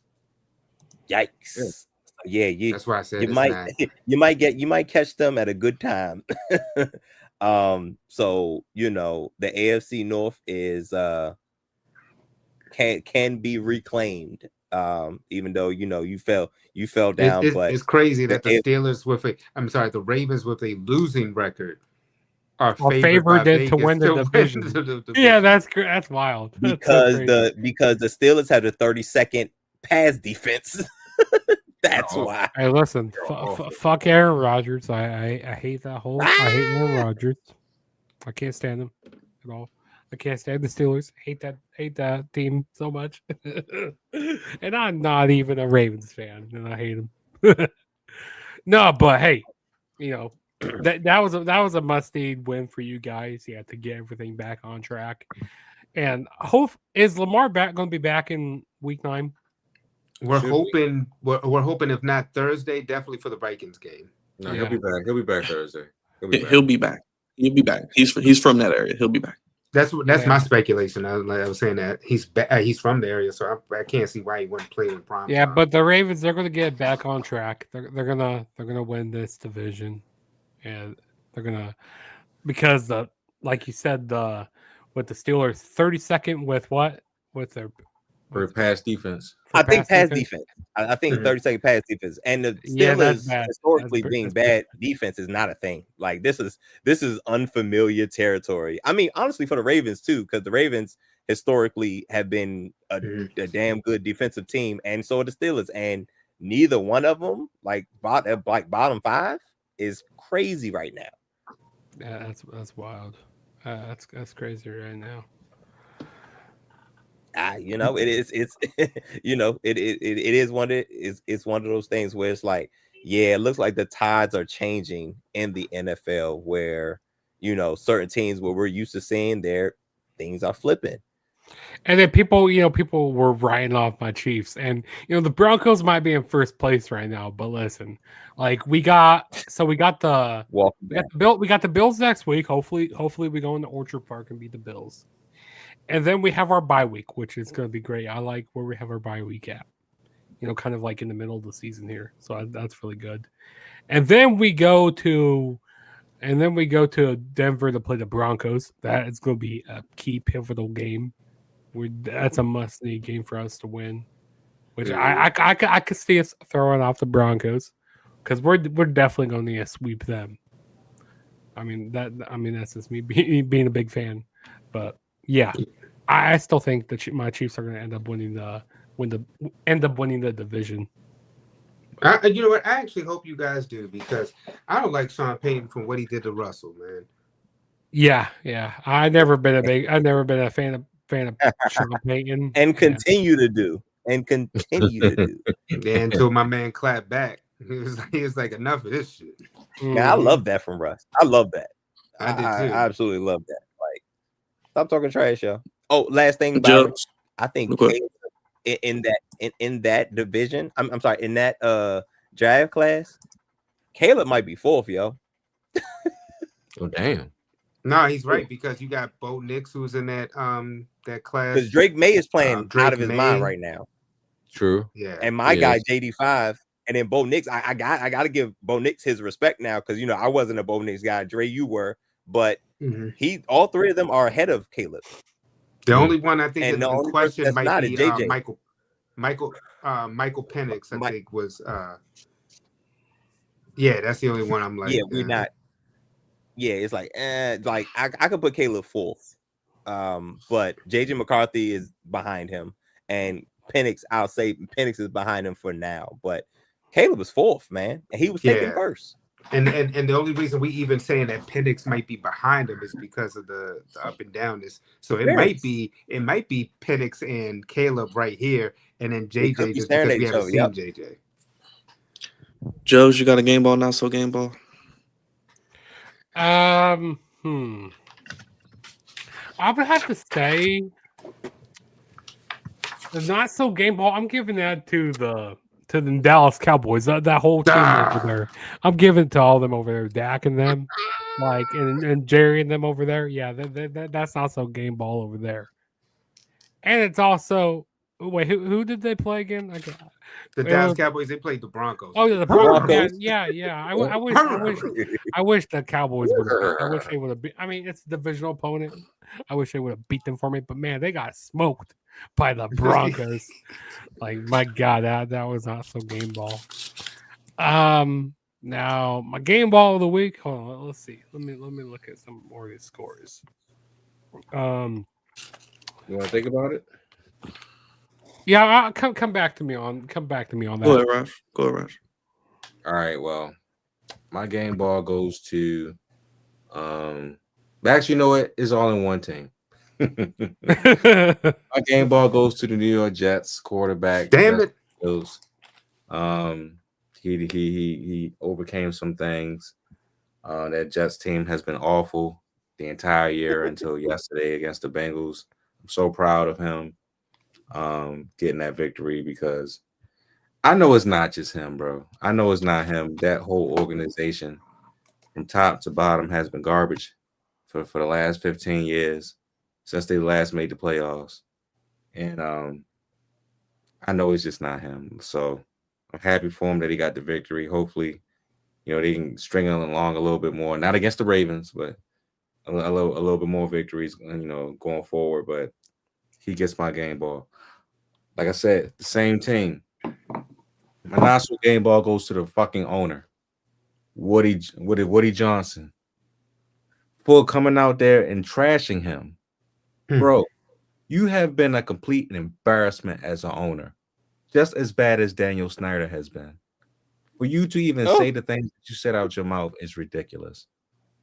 Yikes! Yeah,
that's why I said
you might catch them at a good time. So you know the AFC North is can be reclaimed. Even though you fell down, but
it's crazy that the Steelers the Ravens with a losing record are favored
to win the division. Yeah, that's wild.
Because the Steelers have the 32nd pass defense. That's why.
Hey, listen, fuck Aaron Rodgers. I hate that whole. I hate Aaron Rodgers. I can't stand him at all. I can't stand the Steelers. Hate that team so much. And I'm not even a Ravens fan, and I hate them. No, but hey, that was a must-need win for you guys. You had to get everything back on track. And is Lamar going to be back in week 9?
We're hoping if not Thursday, definitely for the Vikings game.
No, he'll be back. He'll be back Thursday.
He'll be back. He's from that area. He'll be back.
That's my speculation. I was saying that he's from the area, so I can't see why he wouldn't play in prime time.
But the Ravens, they're going to get back on track. They're gonna win this division, and they're gonna, because like you said, with the Steelers 32nd with their
for pass defense.
I think pass defense. I think 32nd pass defense, and the Steelers historically being bad defense is not a thing. Like this is unfamiliar territory. I mean, honestly, for the Ravens too, because the Ravens historically have been a damn good defensive team, and so are the Steelers. And neither one of them, like bottom 5, is crazy right now.
Yeah, that's wild. That's crazy right now.
It is. It's it is one. It's one of those things where it's like, yeah, it looks like the tides are changing in the NFL, where certain teams where we're used to seeing their things are flipping.
And then people were writing off my Chiefs, and the Broncos might be in first place right now. But listen, like we got the Bills next week. Hopefully we go into Orchard Park and beat the Bills. And then we have our bye week, which is going to be great. I like where we have our bye week at, kind of like in the middle of the season here. So that's really good. And then we go to Denver to play the Broncos. That is going to be a key pivotal game. That's a must-need game for us to win. Which I could see us throwing off the Broncos, because we're definitely going to need to sweep them. I mean that's just me being a big fan, but yeah. I still think that my Chiefs are going to end up winning the division.
You know what? I actually hope you guys do, because I don't like Sean Payton from what he did to Russell, man.
Yeah. I've never been a fan of Sean Payton,
and continue to do. and continue to do.
Yeah, until my man clapped back. He was like, enough of this shit.
Man, I love that from Russ. I love that.
I did too.
I absolutely love that. Like, stop talking trash, yo. Oh, last thing,
Joe,
Byron. I think
real quick.
Caleb, in that division, I'm sorry, in that draft class, Caleb might be fourth, yo.
Oh damn.
No, he's right because you got Bo Nix who's in that class.
Because Drake May is playing
Drake
out of his
May.
mind right now.
True.
Yeah.
And my
He
guy
is.
JD5, and then Bo Nix. I got to give Bo Nix his respect now because I wasn't a Bo Nix guy. Dre, you were, but all three of them are ahead of Caleb.
The only one I think
And
that
the
in
only
question
person that's
might
not
be
is JJ.
Michael Penix. I think was yeah, that's the only one I'm like.
Yeah, we're not. Yeah, it's like I could put Caleb fourth, but JJ McCarthy is behind him, and Penix, I'll say Penix is behind him for now, but Caleb is fourth, man, and he was taken first.
And the only reason we even saying that Penix might be behind him is because of the up and downness. So it might be Penix and Caleb right here, and then JJ just because we haven't seen JJ.
Joe's, you got a game ball, not so game ball?
I would have to say the not so game ball. I'm giving that to the Dallas Cowboys. That whole team over there. I'm giving it to all of them over there. Dak and them, and Jerry and them over there. Yeah, that's not so game ball over there. And it's also wait, who did they play again?
The Dallas Cowboys. They played the Broncos.
Oh, the Broncos. Yeah. I wish the Cowboys would have. I wish they would have beat. I mean, it's a divisional opponent. I wish they would have beat them for me. But man, they got smoked by the Broncos. Like my God, that was not so game ball. Now my game ball of the week. Hold on, let's see. Let me look at some more of these scores.
You want to think about it?
Yeah, I'll come back to me on that.
Go ahead, Raj.
All right. Well, my game ball goes to actually, you know what? It's all in one team. My game ball goes to the New York Jets quarterback.
Damn it.
He overcame some things. That Jets team has been awful the entire year until yesterday against the Bengals. I'm so proud of him getting that victory because I know it's not just him, bro. I know it's not him. That whole organization from top to bottom has been garbage for the last 15 years since they last made the playoffs. And I know it's just not him. So I'm happy for him that he got the victory. Hopefully, they can string him along a little bit more. Not against the Ravens, but a little bit more victories, going forward. But he gets my game ball. Like I said, the same team. My national game ball goes to the fucking owner, Woody Johnson, for coming out there and trashing him. Bro, you have been a complete embarrassment as an owner, just as bad as Daniel Snyder has been. For you to even say the things that you said out your mouth is ridiculous.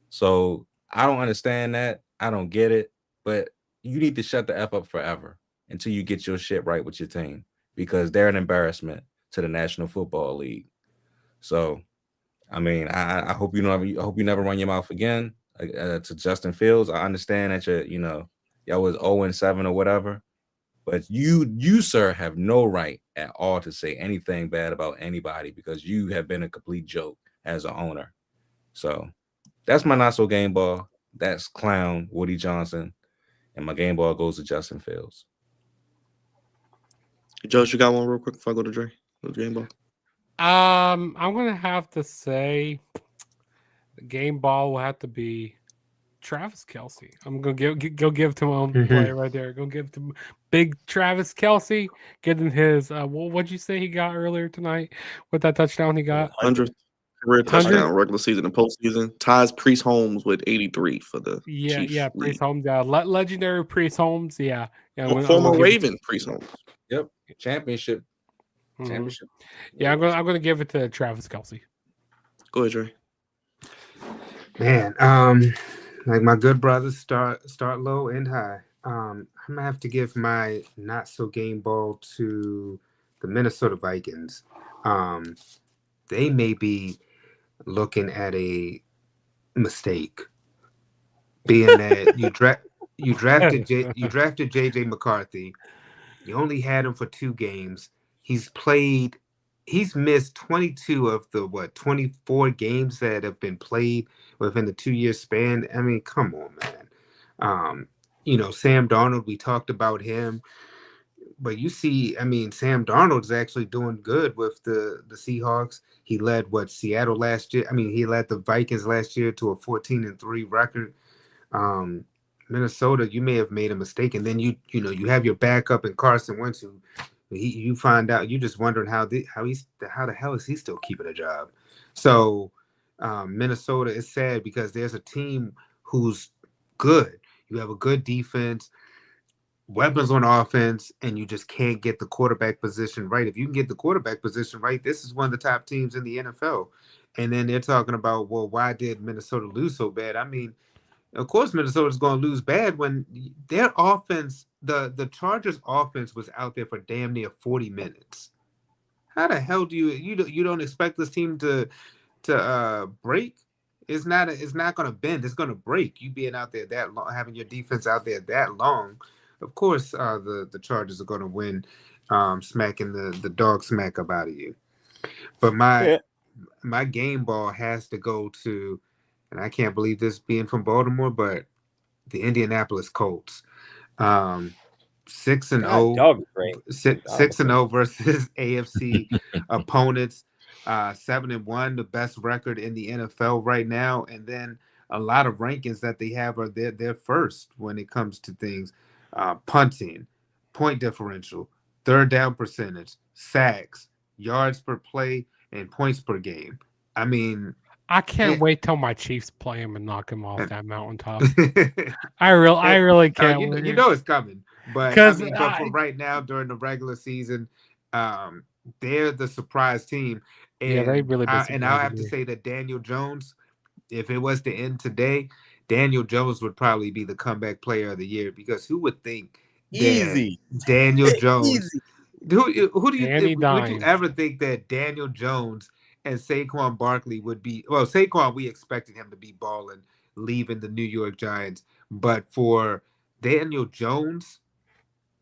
So I don't understand that. I don't get it. But you need to shut the F up forever until you get your shit right with your team because they're an embarrassment to the National Football League. So, I mean, I hope you never run your mouth again to Justin Fields. I understand that y'all was 0-7 or whatever, but you sir have no right at all to say anything bad about anybody because you have been a complete joke as an owner. So that's my not so game ball. That's clown Woody Johnson, and my game ball goes to Justin Fields.
Josh, you got one real quick before I go to Dre? Game ball.
I'm gonna have to say the game ball will have to be Travis Kelce. I'm gonna give to him play right there. Go give to big Travis Kelce getting his what'd you say he got earlier tonight with that touchdown he got?
100th career touchdown regular season and postseason. Ties Priest Holmes with 83 for the Chiefs
Priest Holmes. Legendary Priest Holmes. Yeah.
Former Raven Priest Holmes.
Yep. Championship.
Yeah, I'm gonna give it to Travis Kelce.
Go ahead, Dre.
Man, like my good brothers start low and high. I'm gonna have to give my not so game ball to the Minnesota Vikings. They may be looking at a mistake, being that you drafted JJ McCarthy. You only had him for 2 games. He's missed 22 of the 24 games that have been played within the 2-year span. I mean, come on, man. Sam Darnold, we talked about him, but you see, I mean, Sam Darnold's actually doing good with the Seahawks. He led Seattle last year. I mean, he led the Vikings last year to a 14-3 record. Minnesota, you may have made a mistake, and then you have your backup in Carson Wentz, who you find out, you just wondering how the hell is he still keeping a job. So Minnesota is sad because there's a team who's good. You have a good defense, weapons on offense, and you just can't get the quarterback position right. If you can get the quarterback position right, this is one of the top teams in the NFL. And then they're talking about, well, why did Minnesota lose so bad? I mean, of course, Minnesota's going to lose bad when their offense, the Chargers' offense, was out there for damn near 40 minutes. How the hell do you don't expect this team to break? It's not going to bend. It's going to break. You being out there that long, having your defense out there that long, of course, the Chargers are going to win, smacking the dog smack up out of you. But my game ball has to go to, and I can't believe this being from Baltimore, but the Indianapolis Colts. 6-0, 6-0 versus AFC opponents. 7-1, the best record in the NFL right now, and then a lot of rankings that they have are they're first when it comes to things: punting, point differential, third down percentage, sacks, yards per play, and points per game. I mean,
I can't wait till my Chiefs play him and knock him off that mountaintop. I really can't.
You know it's coming, but for right now during the regular season, they're the surprise team. And
yeah, they really.
And I'll have to say that Daniel Jones, if it was to end today, Daniel Jones would probably be the comeback player of the year, because who would think that Daniel Jones? Who do you would you ever think that Daniel Jones and Saquon Barkley would be? Well, Saquon, we expected him to be balling, leaving the New York Giants, but for Daniel Jones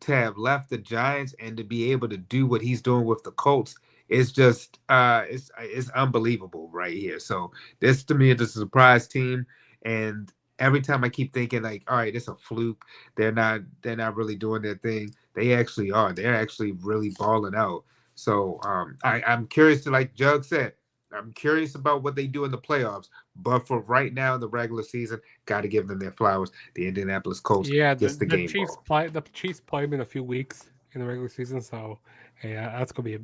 to have left the Giants and to be able to do what he's doing with the Colts, it's just it's unbelievable right here. So this, to me, is a surprise team, and every time I keep thinking like, all right, it's a fluke. They're not really doing their thing. They actually are. They're actually really balling out. So I'm curious to, like Jug said, I'm curious about what they do in the playoffs. But for right now in the regular season, got to give them their flowers. The Indianapolis Colts gets the game
Chiefs
ball.
The Chiefs play them in a few weeks in the regular season, so yeah, that's gonna be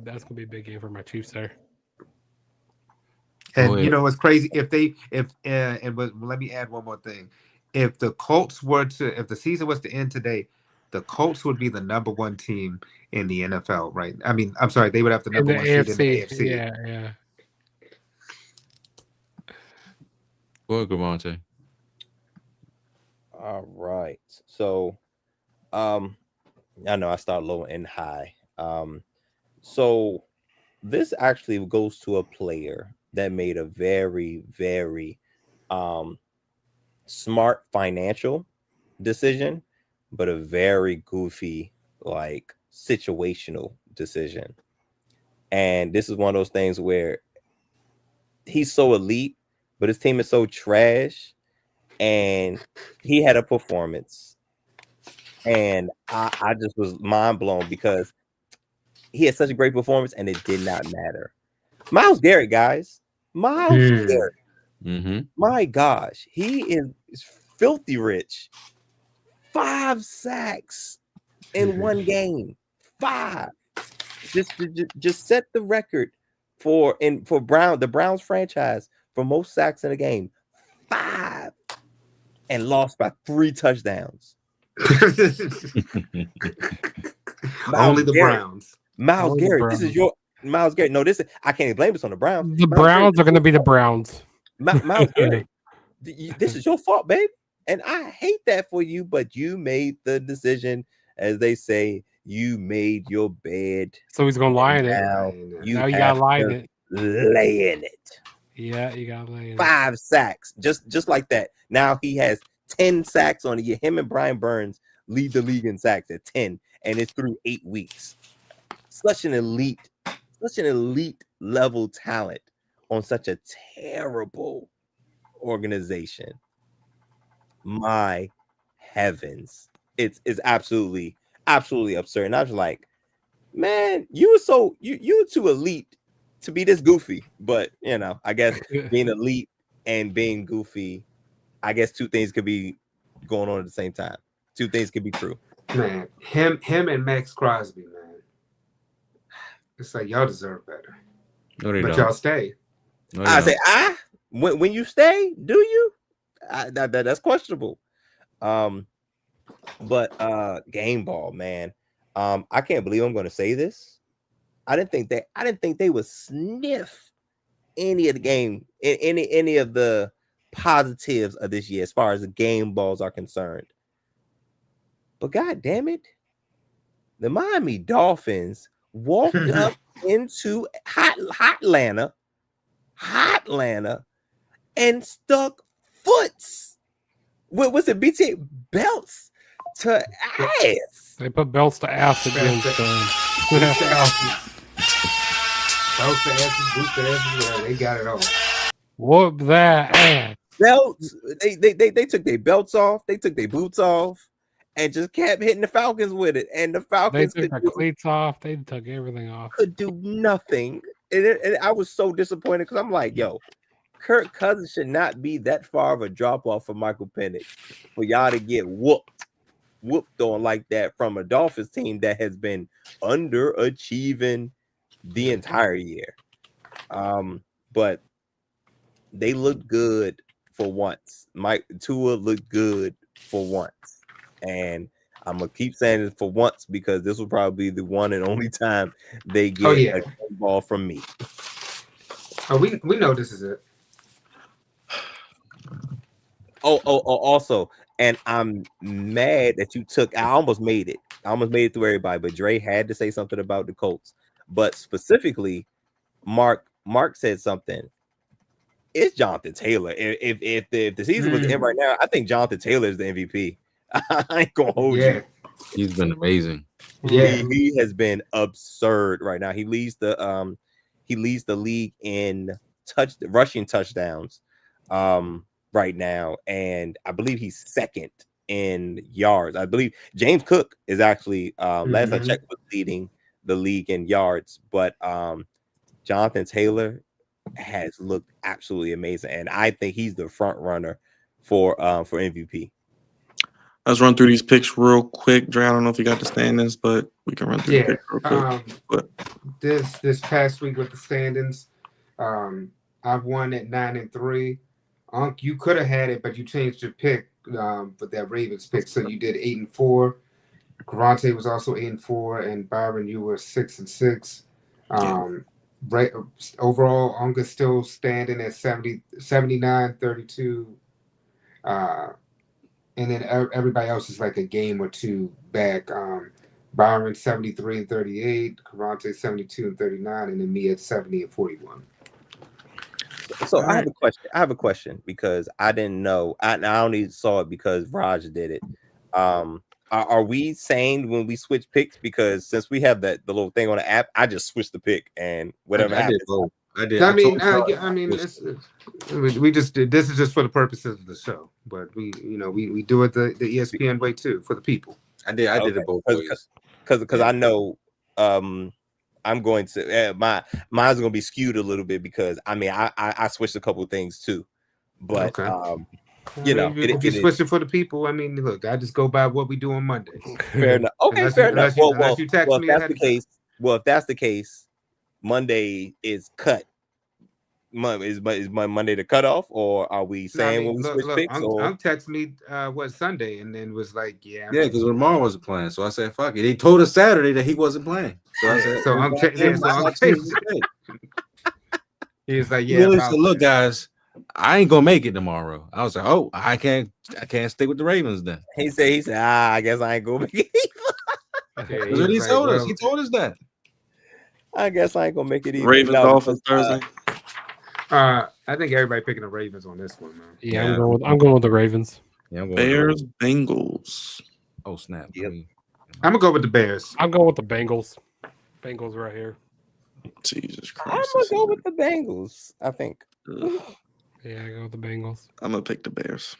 a big game for my Chiefs there.
And you know what's crazy? Let me add one more thing. If the season was to end today, the Colts would be the number 1 team in the NFL, right? I mean, I'm sorry, they would have the number 1 seed in the AFC.
Yeah.
Well, Gavante.
All right. So, I know I start low and high. So this actually goes to a player that made a very, very smart financial decision, but a very goofy, like, situational decision. And this is one of those things where he's so elite, but his team is so trash, and he had a performance, and I just was mind blown because he had such a great performance, and it did not matter. Myles Garrett, guys. Myles Garrett.
Mm-hmm.
My gosh, he is filthy rich. 5 sacks in one game. 5. Just set the record for the Browns franchise for most sacks in a game. 5, and lost by 3 touchdowns.
Only the Browns.
Myles Garrett, this is your Myles Garrett. No, I can't even blame this on the Browns.
The Browns are going to be the Browns.
Myles Garrett, this is your fault, babe. And I hate that for you, but you made the decision, as they say, you made your bed.
So he's gonna lie in it.
Now you
Now you
have
gotta lie in
to
it.
lay in it.
Yeah, you gotta lay in it.
5 sacks, just like that. Now he has 10 sacks on the year. Him and Brian Burns lead the league in sacks at 10, and it's through 8 weeks. Such an elite level talent on such a terrible organization. My heavens, it's absolutely absurd. And I was like, man, you were too elite to be this goofy. But you know, I guess being elite and being goofy, I guess 2 things could be going on at the same time. 2 things could be true.
Man, him and Max Crosby, man. It's like y'all deserve better.
No, they
but
don't.
y'all stay.
No,
I say, when you stay, do you? That's questionable. But game ball, man. I can't believe I'm going to say this. I didn't think they would sniff any of the game, any of the positives of this year as far as the game balls are concerned. But god damn it, the Miami Dolphins walked up into hot Atlanta and stuck foots. What was it? BTA belts to ass.
They put belts to ass against
Belts to asses, boots to asses, whatever. They got it all.
Whoop that ass.
Belts. They took their belts off. They took their boots off, and just kept hitting the Falcons with it. And the Falcons
They took the cleats off. They took everything off.
Could do nothing. And I was so disappointed because I'm like, yo, Kirk Cousins should not be that far of a drop off for Michael Penix for y'all to get whooped on like that from a Dolphins team that has been underachieving the entire year. But they looked good for once. Tua looked good for once. And I'm gonna keep saying it for once because this will probably be the one and only time they get a game ball from me.
Oh, we know this is it.
Also, and I'm mad that you took. I almost made it through everybody, but Dre had to say something about the Colts. But specifically, Mark said something. It's Jonathan Taylor. If the season was in right now, I think Jonathan Taylor is the MVP. I ain't gonna hold you.
He's been amazing.
Yeah,
he has been absurd right now. He leads the league in rushing touchdowns right now, and I believe he's second in yards. I believe James Cook is actually last I checked was leading the league in yards, but Jonathan Taylor has looked absolutely amazing, and I think he's the front runner for MVP.
Let's run through these picks real quick. Dre, I don't know if you got the standings, but we can run through the picks real quick.
This past week with the standings, I've won at 9-3. Unc, you could have had it, but you changed your pick for that Ravens pick, so you did 8-4. Karate was also 8-4, and Byron, you were 6-6. Right, overall, Unc is still standing at 79-32. And then everybody else is like a game or two back. Byron 73-38, Karate 72-39, and then me at 70-41.
So I have a question because I didn't know. I only saw it because Raj did it. Are we saying when we switch picks? Because since we have the little thing on the app, I just switched the pick and whatever happens.
I did.
We just did. This is just for the purposes of the show, but we do it the ESPN way too for the people.
I did it both ways
because I know I'm going to mine's going to be skewed a little bit because I switched a couple of things too, but
if you switch it for the people, look, I just go by what we do on Monday.
Fair enough. Okay, fair enough.
If
that's the case, Monday is cut. Is Monday the cutoff, or are we saying when we switch picks?
Unc texted me Sunday, and then was like,
because Lamar wasn't playing, so I said, "Fuck it." He told us Saturday that he wasn't playing, so I said,
Unc he was like,
"Really?" So look, guys, I ain't gonna make it tomorrow. I was like, oh, I can't stick with the Ravens then.
He said, I guess I ain't gonna make it.
That's what he told us. He told us that.
I guess I ain't gonna make it either.
Ravens Dolphins Thursday.
I think everybody picking the Ravens on this one, man.
Yeah, I'm going with the Ravens.
Yeah, I'm going
Bears Bengals.
Oh snap!
Yep.
I'm gonna go with the Bears.
I'm going with the Bengals. Bengals right here.
Jesus
I'm
Christ.
gonna go with the Bengals. I think.
Ugh.
Yeah, I go with the Bengals.
I'm gonna pick the Bears.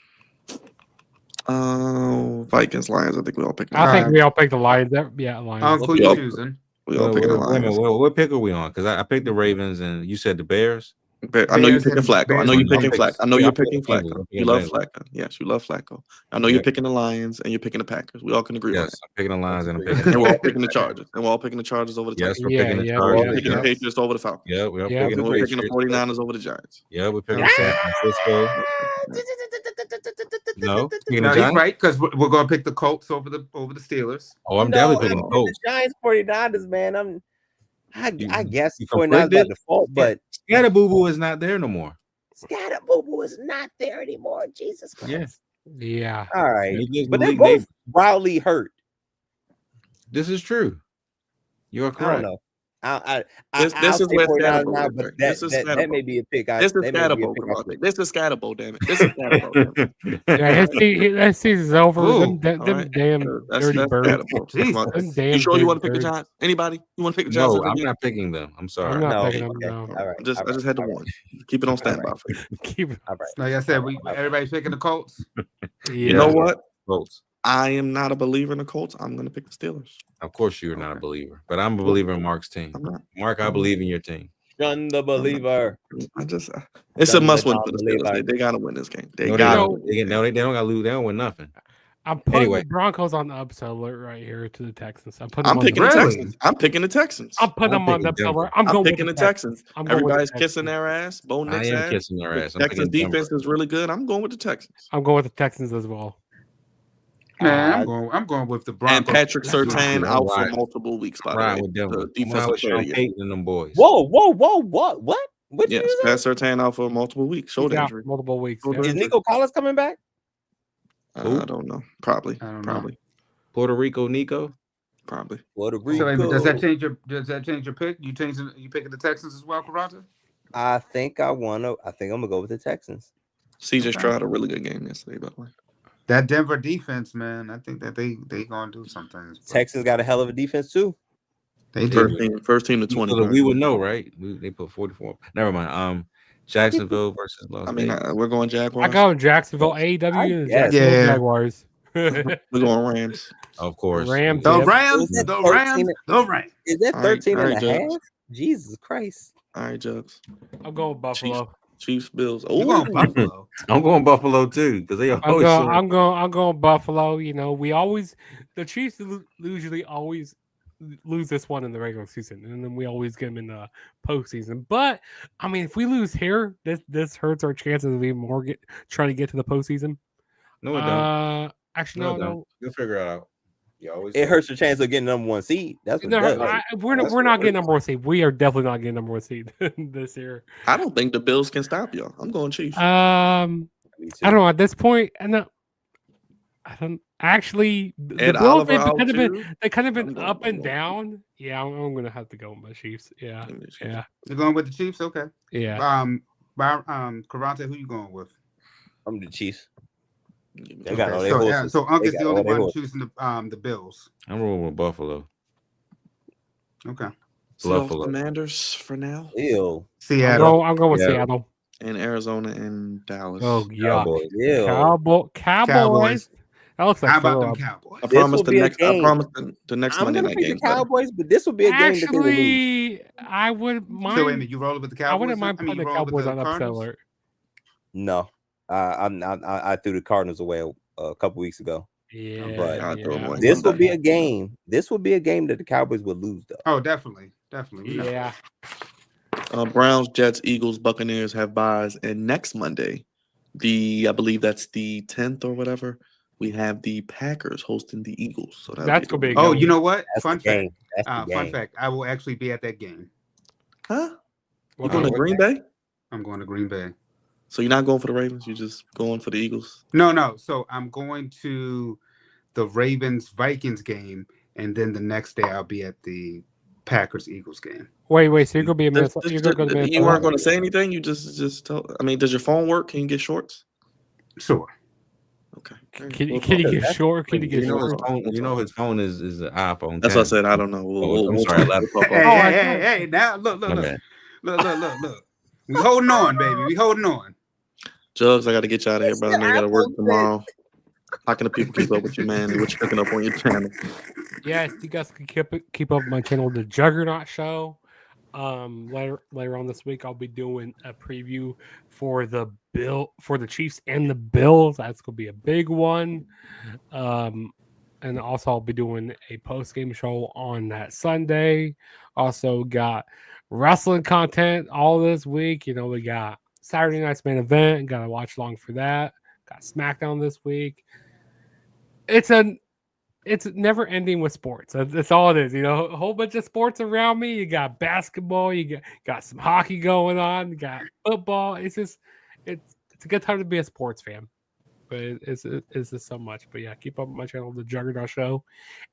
Vikings, Lions. I think we all pick.
I think we all picked the Lions. Yeah, Lions.
Who you choosing?
We all picking the
Wait a minute,
Lions.
what pick are we on? Because I picked the Ravens and you said the Bears.
I know you're
Bears
picking
and-
Flacco. I know you're
Bears
picking
and-
Flacco. I know
Yeah,
you're
I'm picking
picking
Bengals.
Flacco.
I'm
You
picking
love
Bengals.
Flacco. Yes, you love Flacco. I know
Yeah.
you're picking the Lions and you're picking the Packers. We all can agree on
Yes,
that.
I'm picking the Lions and I'm
And
picking.
we're all picking the Chargers. And we're all picking the Chargers over the
Yes,
Texans.
we're
Yeah,
picking the
yeah,
We're all
Chargers.
picking the
Yes.
Patriots over the Falcons.
Yeah, we're
Yeah,
picking
And
the
we're picking the
Patriots.
49ers over the Giants.
Yeah, we're picking San Francisco. No, picking
No,
the
he's
Giants.
right because we're gonna pick the Colts over the Steelers.
Oh, I'm
No,
definitely picking the
I
Colts.
picked the Giants 49ers, man. I guess
you
49ers by
conflicted?
default, but
Scatter Boo Boo is not there no more.
Scatter Boo Boo is not there anymore. Jesus Christ.
Yeah.
Yeah.
All right.
He lives
But
in
they're
league
both
neighbor.
wildly hurt.
This is true. You are
I don't
correct.
know.
This
I'll
is
say
where
49ers
Scatterbo
now,
is,
but
right?
that,
This is
that
Scatterbo.
may be a pick.
This is
That may be a
Scatterbo,
pick I
Kavante.
flip.
This is Scatterbo, damn it. This is Scatterbo.
Yeah, that season's over.
Ooh,
Them
All
damn
right.
dirty
That's
birds.
Scatterbo.
Jesus.
Come on.
Them damn
You sure you want to
dirty
pick the
birds.
Giants? Anybody? You want to pick the Giants?
No, I'm not picking them. I'm sorry.
I'm not
No,
picking them.
okay.
No.
All right.
I just
all right,
had to
all right,
warn you. Keep it on standby for you.
Keep it.
all right.
Like I said, everybody's picking the Colts.
Yeah.
You know what?
Colts.
I am not a believer in the Colts. I'm going to pick the Steelers.
Of course, you're not a believer, but I'm a believer in Mark's team.
I'm not.
Mark, I believe in your team.
Shun the believer.
It's a
Done
must
the
win for the Steelers.
non-believer.
They got to win this game. They
No,
got to
don't.
win.
They don't got to lose. They don't win nothing.
I'm putting
Anyway.
the Broncos on the upset alert right here to the Texans. I'm putting
I'm
them on
picking
the
the
Really?
Texans. I'm picking the Texans.
I'm putting
I'm
them on the
picking
upset alert.
Denver.
I'm
I'm
going
picking
with
the
the
Texans.
I'm going with the
Everybody's
Texans.
kissing their ass. Bo
I
Nick's
am
ass.
kissing their ass. I'm
Texans
picking
defense
Denver.
is really good. I'm going with the Texans.
I'm going with the Texans as well.
Man, I'm going with the Broncos.
And Patrick
That's not
Surtain
true.
out for
Right.
multiple weeks, by the
Right
way.
with Denver.
The
I'm out
defensive
with
player.
Sean
Yeah.
Payton and them boys.
Whoa. What? What
Yes,
you say?
Pat Surtain out for multiple weeks.
He's
Shoulder
out
injury.
multiple weeks.
Shoulder
Yeah.
Is Nico Collins coming back?
Who?
I don't know. Probably.
I don't know.
Probably.
Puerto Rico, Nico.
Probably.
What a
So wait a minute, does that change your pick? You picking the Texans as well, Karate?
I think I'm gonna go with the Texans.
CJ
Okay.
Stroud had a really good game yesterday, by the way.
That Denver defense, man, I think that they gonna do some things. but
Texans got a hell of a defense too.
They do.
First team to 20.
So we would know, right? They put 44. Never mind. Jacksonville versus Las
I mean,
Vegas.
we're going Jaguars.
I go Jacksonville, AEW, and
guess.
Jacksonville
Yeah.
Jaguars.
We're going Rams.
Of course.
Rams.
The
Yep.
Rams,
Is that
the
13?
Rams, the Rams.
Is that
All right,
13
all
and
right,
a
Judge.
half? Jesus Christ.
All right, Jugs.
I'm going Buffalo.
Chiefs, Bills.
You going Buffalo?
I'm going Buffalo too because they
I'm
always
going.
show up.
I'm going Buffalo. You know, the Chiefs usually always lose this one in the regular season, and then we always get them in the postseason. But I mean, if we lose here, this hurts our chances of even more trying to get to the postseason.
No, it don't.
Actually,
No, it
no.
don't. You'll figure it out. You always
It hurts your chance of getting number one seed. That's what
No,
it does.
we're
That's
not
what
getting
it
number one seed. We are definitely not getting number one seed this year.
I don't think the Bills can stop y'all. I'm going Chiefs.
Me
I
too.
don't know at this point. I don't actually. The
Ed
Bills
Oliver
they
out
kind of been
too.
they kind of
I'm
been
going
up and
Bills.
down. Yeah, I'm gonna have to go with my Chiefs. Yeah, yeah,
You're going with the Chiefs, okay?
yeah.
Karate, who you going with?
I'm the Chiefs. They
Okay.
got all their
So
horses.
so Unc
They
is
got
the
all
only
their
one
horses.
choosing the Bills.
I'm rolling with Buffalo.
Okay.
Buffalo.
Commanders for now,
Ew.
Seattle.
I'm going with
Yeah.
Seattle.
and Arizona and Dallas.
Oh yeah,
Cowboys.
Ew.
Cowboys. That looks like
How about
throw
them
up.
Cowboys?
I
This
promise
will
the
be a
next. I
game.
promise the next
I'm
Monday
gonna
night
pick the
game. better.
Cowboys, but this will be a game that they will lose.
Actually, I would mind.
So wait a minute, you rolling with the Cowboys?
I wouldn't mind putting the
you rolling with
Cowboys on upset
Cardinals?
alert.
No, I threw the Cardinals away a couple weeks ago.
Yeah,
But
I throw them away.
This will be a game. This will be a game that the Cowboys will lose, though.
Oh, definitely. We know.
yeah.
Browns, Jets, Eagles, Buccaneers have buys, and next Monday, I believe that's the 10th or whatever. We have the Packers hosting the Eagles. So
That's gonna be a
Oh,
game.
you know what?
That's
Fun
the game.
fact.
That's the
Fun
game.
fact. I will actually be at that game.
Huh? You
What
going to
game?
Green Bay?
I'm going to Green Bay.
So you're not going for the Ravens? You're just going for the Eagles?
No. So I'm going to the Ravens-Vikings game, and then the next day I'll be at the Packers-Eagles game.
Wait. So you're gonna be in Minnesota? You're gonna go to Minnesota?
You weren't going to say anything. You just tell. I mean, does your phone work? Can you get shorts?
Sure.
Okay.
Can you get short? Can you get short?
You know his phone is an iPhone.
That's
10.
what I said. I don't know.
I'm sorry.
Hey, now look. We holding on, baby. We holding on.
Jugs, I got to get you out of here, brother. I know you got to work tomorrow. How can the people keep up with you, man? And what you're cooking up on your channel?
Yes, you guys can keep up with my channel, The Juggernaut Show. Later on this week, I'll be doing a preview for the Chiefs and the Bills. That's gonna be a big one. And also I'll be doing a post-game show on that Sunday. Also got wrestling content all this week. You know, we got Saturday night's main event. Got to watch along for that. Got SmackDown this week. It's never ending with sports. That's all it is. You know, a whole bunch of sports around me. You got basketball. You got some hockey going on. You got football. It's a good time to be a sports fan. But it's just so much. But yeah, keep up with my channel, The Juggernaut Show,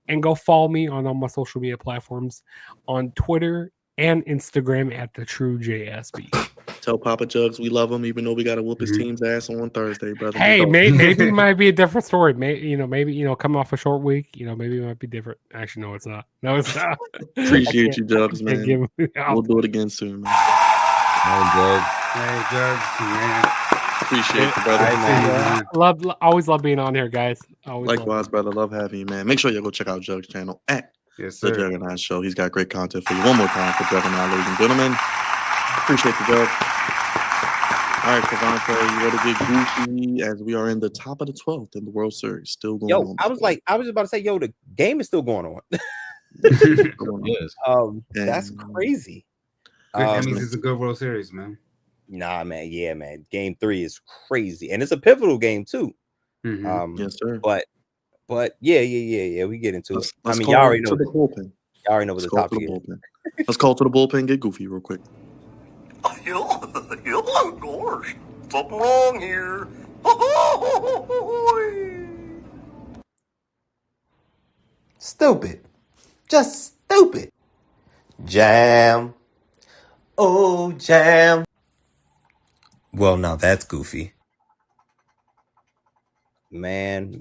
and go follow me on all my social media platforms on Twitter and Instagram at The True JSB.
Tell Papa Jugs we love him, even though we got to whoop his team's ass on Thursday, brother.
Hey, maybe it might be a different story. Maybe coming off a short week, maybe it might be different. Actually, no, it's not. No, it's not.
Appreciate you, Jugs, man. We'll do it again soon, man.
Hey, Jugs, man.
Appreciate you, brother.
Always love being on here, guys.
Likewise, brother. Love having you, man. Make sure you go check out Jug's channel at The Juggernaut Show. He's got great content for you. One more time for Juggernaut, ladies and gentlemen. Appreciate the Jug. All right, Cavante, you ready to get goofy as we are in the top of the 12th in the World Series. Still going on.
I was about to say, the game is still going on. That's crazy.
That means it's a good World Series, man.
Nah, man. Yeah, man. Game 3 is crazy. And it's a pivotal game, too.
Yes, sir.
But yeah, we get into it. I mean, y'all already know the bullpen. Y'all already know what the topic is.
Let's call to the bullpen, get goofy real quick.
Gosh, something wrong here.
Stupid. Just stupid. Jam. Oh, jam. Well, now that's goofy.
Man.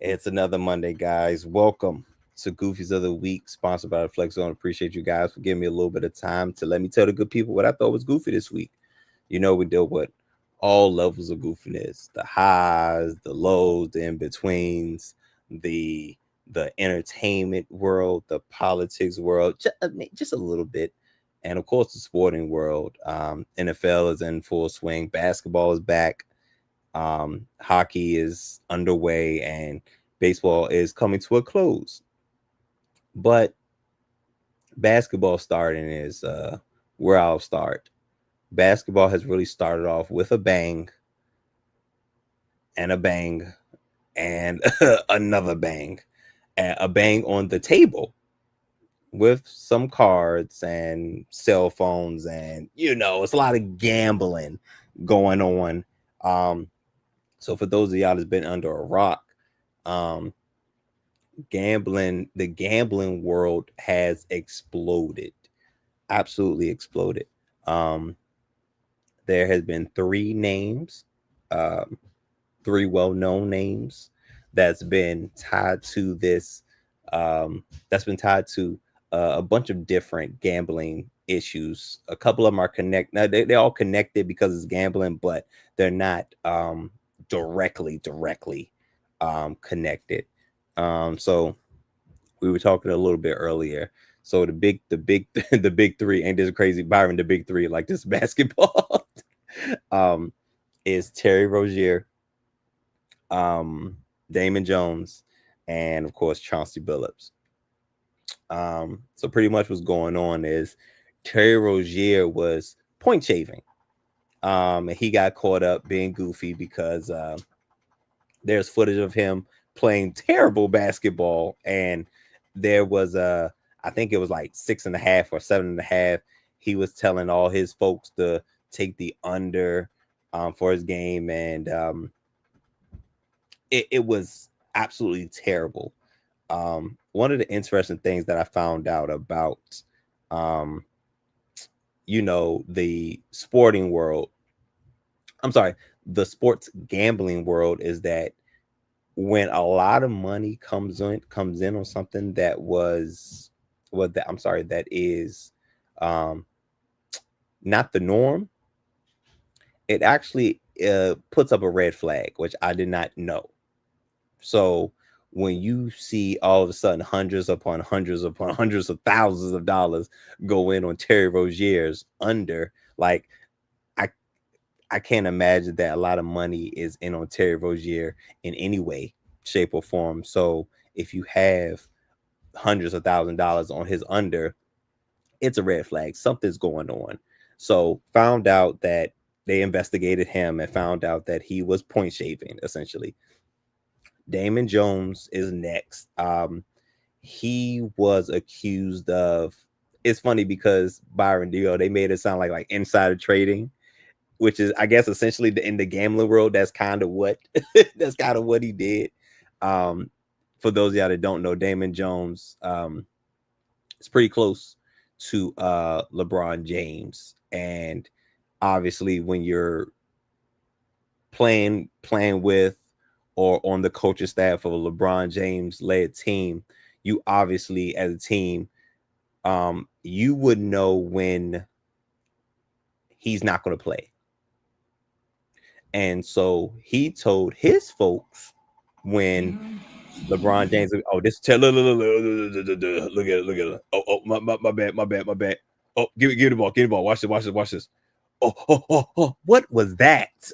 It's another Monday, guys. Welcome to Goofies of the Week, sponsored by the Flex Zone. Appreciate you guys for giving me a little bit of time to let me tell the good people what I thought was goofy this week. We deal with all levels of goofiness, the highs, the lows, the in-betweens, the entertainment world, the politics world, just a little bit. And of course, the sporting world. NFL is in full swing. Basketball is back. Hockey is underway, and baseball is coming to a close. But basketball starting is where I'll start. Basketball has really started off with a bang and a bang and another bang. A bang on the table with some cards and cell phones, and it's a lot of gambling going on. So for those of y'all that's been under a rock, the gambling world has exploded, absolutely exploded. There has been 3 names, 3 well-known names that's been tied to this. That's been tied to a bunch of different gambling issues. A couple of them are connected. Now they're all connected because it's gambling, but they're not directly connected. So we were talking a little bit earlier. So the big 3 ain't this crazy, Byron. The big 3, like this basketball, is Terry Rozier, Damon Jones, and of course Chauncey Billups. So pretty much what's going on is Terry Rozier was point shaving. And he got caught up being goofy because there's footage of him playing terrible basketball, and there was I think it was like 6.5 or 7.5. He was telling all his folks to take the under for his game, and it was absolutely terrible. One of the interesting things that I found out about the sporting world, I'm sorry, the sports gambling world, is that when a lot of money comes in on something that is not the norm, it actually puts up a red flag, which I did not know. So when you see all of a sudden hundreds upon hundreds upon hundreds of thousands of dollars go in on Terry Rozier's under, like I can't imagine that a lot of money is in on Terry Rozier in any way, shape, or form. So if you have hundreds of $1,000s on his under, it's a red flag. Something's going on. So found out that they investigated him and found out that he was point shaving, essentially. Damon Jones is next. He was accused of, it's funny because Byron Dio, they made it sound like insider trading, which is, I guess, essentially in the gambling world, that's kind of what he did. For those of y'all that don't know, Damon Jones is pretty close to LeBron James, and obviously when you're playing with or on the coaching staff of a LeBron James led team, you obviously, as a team, you would know when he's not going to play. And so he told his folks when LeBron James, look at it. Oh, my bad. Oh, give the ball. Watch this. Oh, what was that?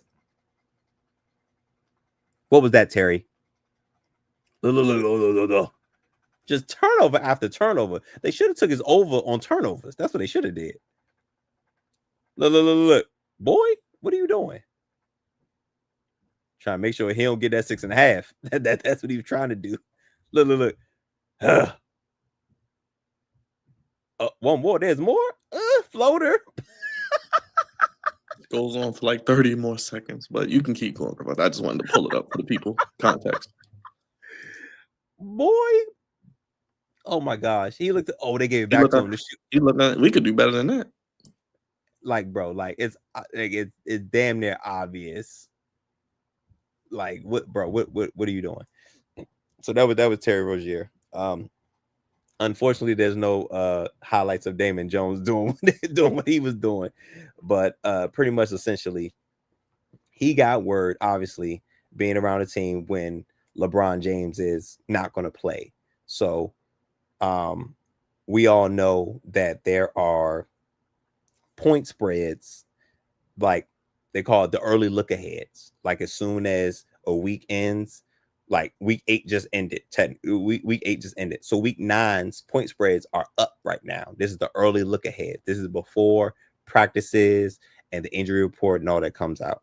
What was that, Terry? Just turnover after turnover. They should have took his over on turnovers. That's what they should have did. Look. Boy, what are you doing? Trying to make sure he don't get that 6.5. That's what he was trying to do. Look. One more. There's more. Floater.
Goes on for like 30 more seconds, but you can keep going about that. I just wanted to pull it up for the people. Context.
Boy. Oh my gosh. He looked. Oh, they gave it back to him to shoot.
He looked like we could do better than that.
Like, bro, like it's damn near obvious. Like, what are you doing? So that was Terry Rozier. Unfortunately, there's no highlights of Damon Jones doing what he was doing, but pretty much essentially, he got word, obviously, being around a team when LeBron James is not going to play. So we all know that there are point spreads, like they call it the early look aheads. Like as soon as a week ends, like week 8 just ended. Week 8 just ended. So week 9's point spreads are up right now. This is the early look ahead. This is before practices and the injury report and all that comes out.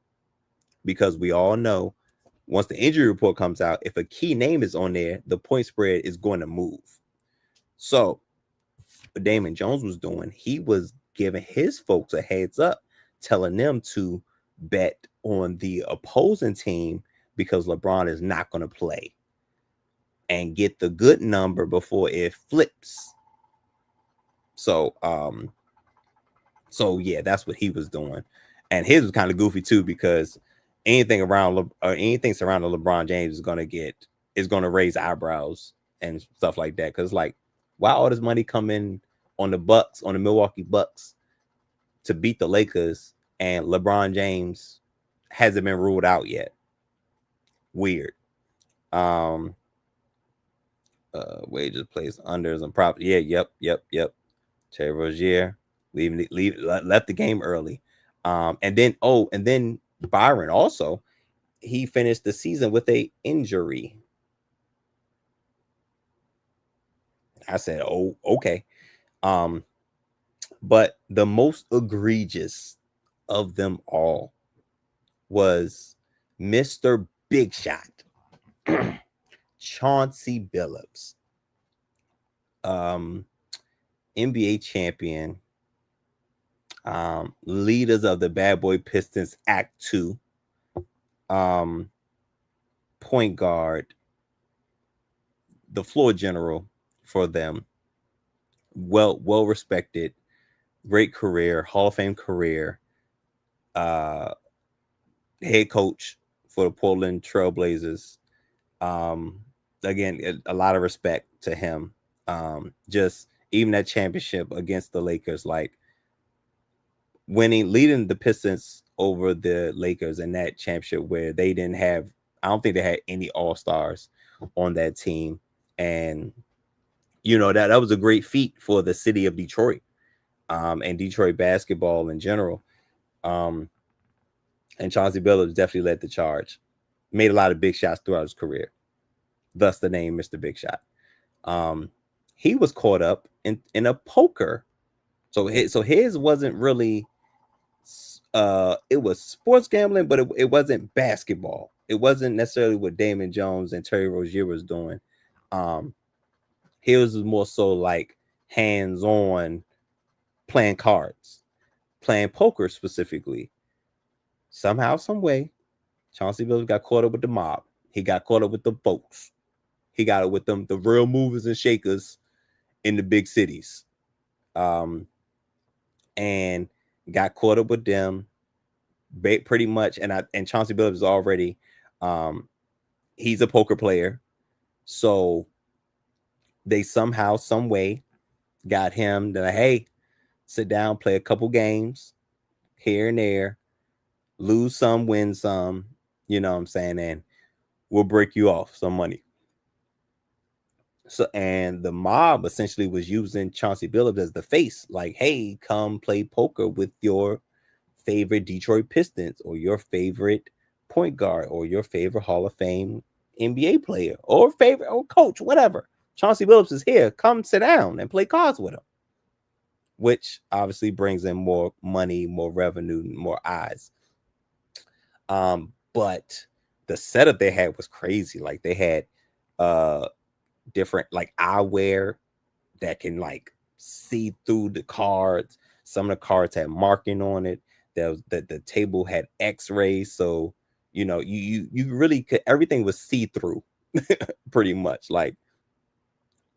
Because we all know once the injury report comes out, if a key name is on there, the point spread is going to move. So what Damon Jones was doing, he was giving his folks a heads up, telling them to bet on the opposing team because LeBron is not going to play and get the good number before it flips. So yeah, that's what he was doing. And his was kind of goofy too, because anything surrounding LeBron James is going to raise eyebrows and stuff like that. Cause like, why all this money come in on the Milwaukee Bucks to beat the Lakers, and LeBron James hasn't been ruled out yet? Weird. Wages placed unders and props. Yeah, yep. Terry Rozier left the game early. And then Byron also, he finished the season with a injury. I said, oh, okay. But the most egregious of them all was Mr. Big Shot, Chauncey Billups, NBA champion, Leaders of the Bad Boy Pistons Act 2. Point guard, the floor general for them. Well respected, great career, Hall of Fame career. Head coach for the Portland Trailblazers. Again, a lot of respect to him. Just even that championship against the Lakers, like leading the Pistons over the Lakers in that championship where they didn't have, I don't think they had any all-stars on that team. And that was a great feat for the city of Detroit, and Detroit basketball in general. And Chauncey Billups definitely led the charge. Made a lot of big shots throughout his career. Thus the name Mr. Big Shot. He was caught up in a poker. So his wasn't really it was sports gambling, but it wasn't basketball. It wasn't necessarily what Damon Jones and Terry Rozier was doing. His was more so like hands-on playing cards, playing poker specifically. Somehow, some way, Chauncey Billups got caught up with the mob. He got caught up with the folks. He got it with them, the real movers and shakers in the big cities. And got caught up with them pretty much. And Chauncey Billups is already, he's a poker player. So they somehow, some way got him to, hey, sit down, play a couple games here and there, lose some, win some, you know what I'm saying? And we'll break you off some money. So, and the mob essentially was using Chauncey Billups as the face, like, hey, come play poker with your favorite Detroit Pistons or your favorite point guard or your favorite Hall of Fame NBA player or favorite or coach, whatever. Chauncey Billups is here. Come sit down and play cards with him, which obviously brings in more money, more revenue, more eyes. But the setup they had was crazy. Like they had different like eyewear that can like see through the cards. Some of the cards had marking on it. The table had x-rays, so you really could, everything was see-through pretty much. Like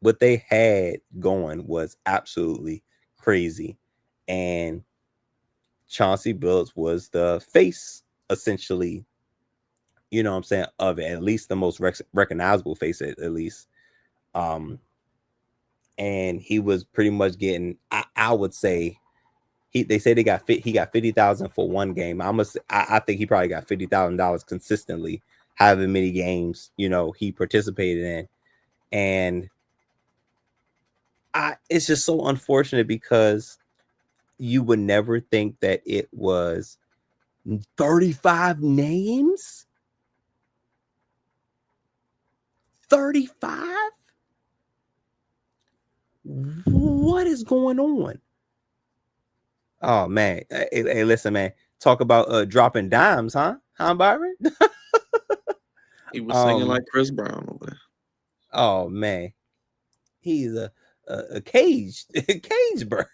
what they had going was absolutely crazy. And Chauncey Billups was the face, essentially, you know what I'm saying, of it, at least the most recognizable face at least. And he was pretty much getting, I would say, they say he got $50,000 for one game. I think he probably got $50,000 consistently, however many games he participated in. And it's just so unfortunate because you would never think that it was 35 names. 35? What is going on? Oh man, hey, listen, man. Talk about dropping dimes, huh, Byron?
He was singing like Chris Brown over there.
Oh man, he's a cage bird.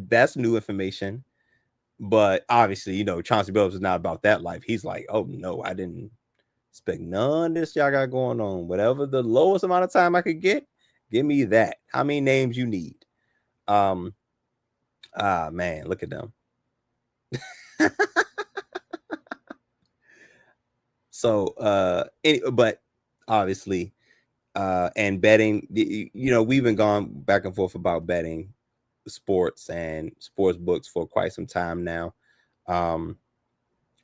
That's new information, but obviously, Chauncey Billups is not about that life. He's like, oh no, I didn't expect none of this y'all got going on. Whatever the lowest amount of time I could get, give me that. How many names you need? Man, look at them. So, but obviously, and betting, we've been going back and forth about betting sports and sports books for quite some time now. And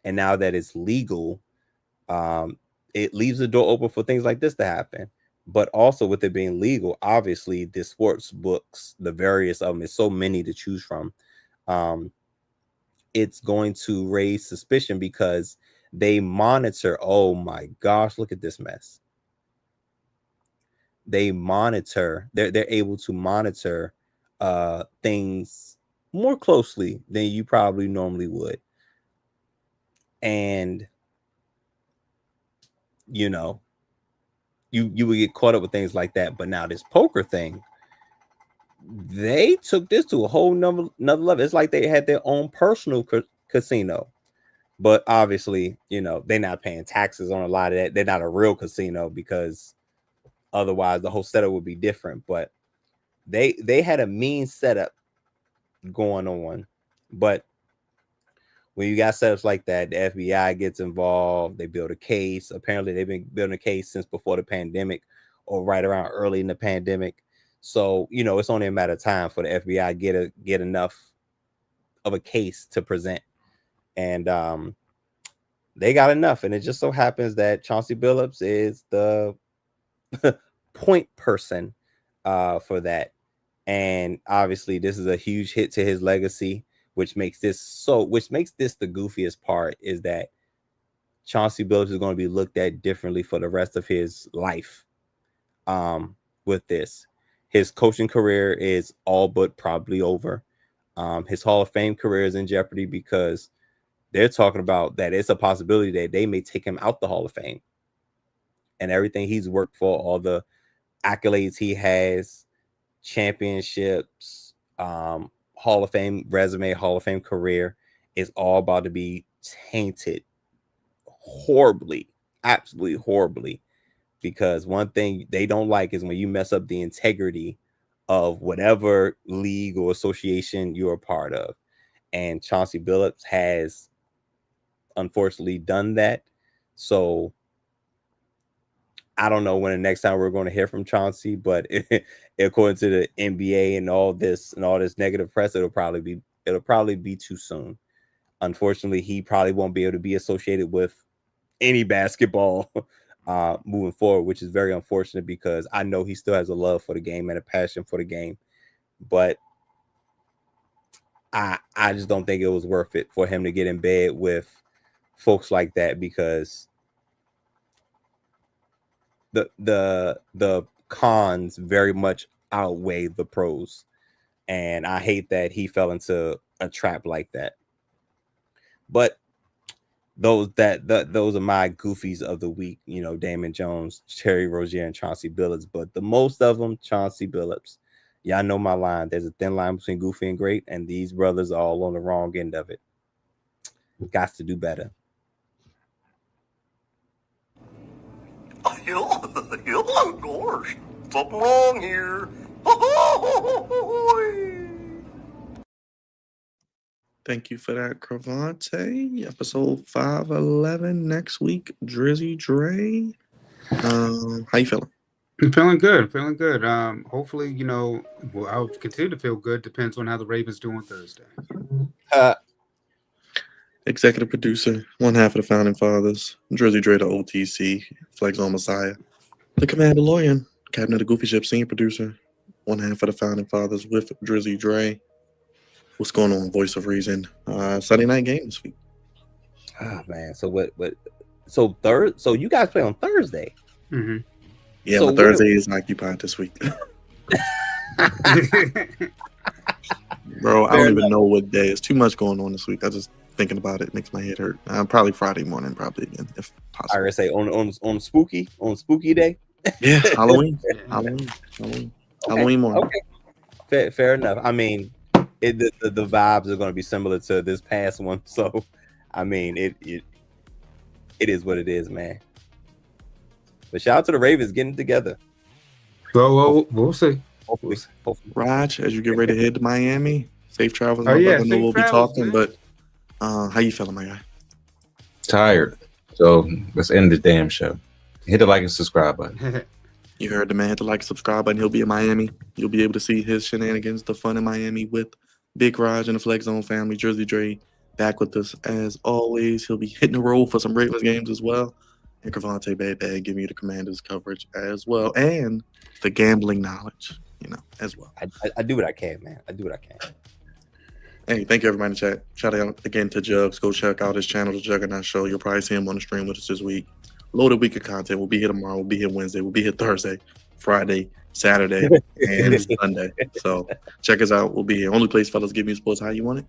now that it's legal, it leaves the door open for things like this to happen. But also with it being legal, obviously the sports books, the various of them, is so many to choose from. It's going to raise suspicion because they monitor. Oh my gosh, look at this mess. They monitor. They're able to monitor things more closely than you probably normally would. And you would get caught up with things like that. But now this poker thing, they took this to a whole another level. It's like they had their own personal casino. But obviously, you know, they're not paying taxes on a lot of that. They're not a real casino because otherwise the whole setup would be different. But they had a mean setup going on. But when you got setups like that, the FBI gets involved. They build a case. Apparently, they've been building a case since before the pandemic or right around early in the pandemic. So, you know, it's only a matter of time for the FBI get enough of a case to present. And they got enough. And it just so happens that Chauncey Billups is the point person for that. And obviously, this is a huge hit to his legacy, which makes this the goofiest part is that Chauncey Billups is going to be looked at differently for the rest of his life. With this, his coaching career is all but probably over. His Hall of Fame career is in jeopardy because they're talking about that it's a possibility that they may take him out the Hall of Fame. And everything he's worked for, all the accolades he has, championships, Hall of Fame resume, Hall of Fame career is all about to be tainted horribly, absolutely horribly. Because one thing they don't like is when you mess up the integrity of whatever league or association you're a part of. And Chauncey Billups has unfortunately done that. So I don't know when the next time we're going to hear from Chauncey, but according to the NBA and all this negative press, it'll probably be too soon. Unfortunately, he probably won't be able to be associated with any basketball moving forward, which is very unfortunate because I know he still has a love for the game and a passion for the game. But I just don't think it was worth it for him to get in bed with folks like that because the cons very much outweigh the pros. And I hate that he fell into a trap like that. But those are my goofies of the week, you know, Damon Jones, Terry Rozier, and Chauncey Billups. But the most of them, Chauncey Billups. Y'all know my line. There's a thin line between goofy and great, and these brothers are all on the wrong end of it. Got to do better.
Oh, gosh, something wrong here.
Thank you for that, Cravante. Episode 511 next week. Drizzy Dre. How you feeling?
I'm feeling good. Hopefully, you know, I'll continue to feel good. Depends on how the Ravens do on Thursday.
Executive producer, one half of the founding fathers, Drizzy Dre, the OTC, Flex on Messiah, the Commandalorian, Captain of the Goofy Ship, senior producer, one half of the founding fathers with Drizzy Dre. What's going on? Voice of Reason. Sunday night game this week.
Oh man. So what? So you guys play on Thursday?
Mm-hmm.
Yeah,
so
my Thursday is occupied this week. Bro, I don't even know what day. It's too much going on this week. I just thinking about it makes my head hurt. Probably Friday morning, probably again, if possible.
I gotta say on spooky day.
Yeah, Halloween. Halloween morning.
Okay, fair enough. I mean, the vibes are going to be similar to this past one, so I mean, it is what it is, man. But shout out to the Ravens getting together.
Well, we'll see.
Hopefully.
Raj, as you get ready to head to Miami, safe travels.
Oh, yeah,
I know we'll be talking,
man.
but how you feeling, my guy?
Tired. So let's end the damn show. Hit the like and subscribe button.
You heard the man. Hit the like and subscribe button. He'll be in Miami. You'll be able to see his shenanigans, the fun in Miami with Big Raj and the Flex Zone family. Drizzy Dre back with us as always. He'll be hitting the road for some Ravens games as well. And Cravante Bebe giving you the Commanders coverage as well. And the gambling knowledge, you know, as well.
I do what I can, man. I do what I can.
Hey, thank you everybody in the chat. Shout out again to Jugs. Go check out his channel, The Juggernaut Show. You'll probably see him on the stream with us this week. Loaded week of content. We'll be here tomorrow. We'll be here Wednesday. We'll be here Thursday, Friday, Saturday, and Sunday. So check us out. We'll be here. Only place, fellas, give you sports how you want it.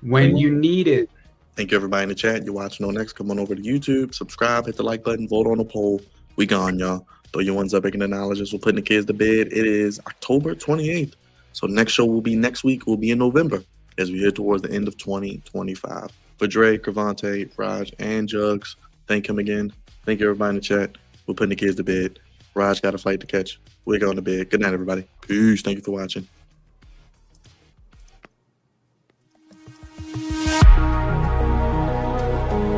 When you need it.
Thank you everybody in the chat. You're watching on next. Come on over to YouTube. Subscribe. Hit the like button. Vote on the poll. We gone, y'all. Throw your ones up, making the knowledge. We're putting the kids to bed. It is October 28th. So next show will be next week. Will be in November as we head towards the end of 2025. For Dre, Cravante, Raj, and Jugs, thank him again. Thank you, everybody in the chat. We're putting the kids to bed. Raj got a flight to catch. We're going to bed. Good night, everybody. Peace. Thank you for watching.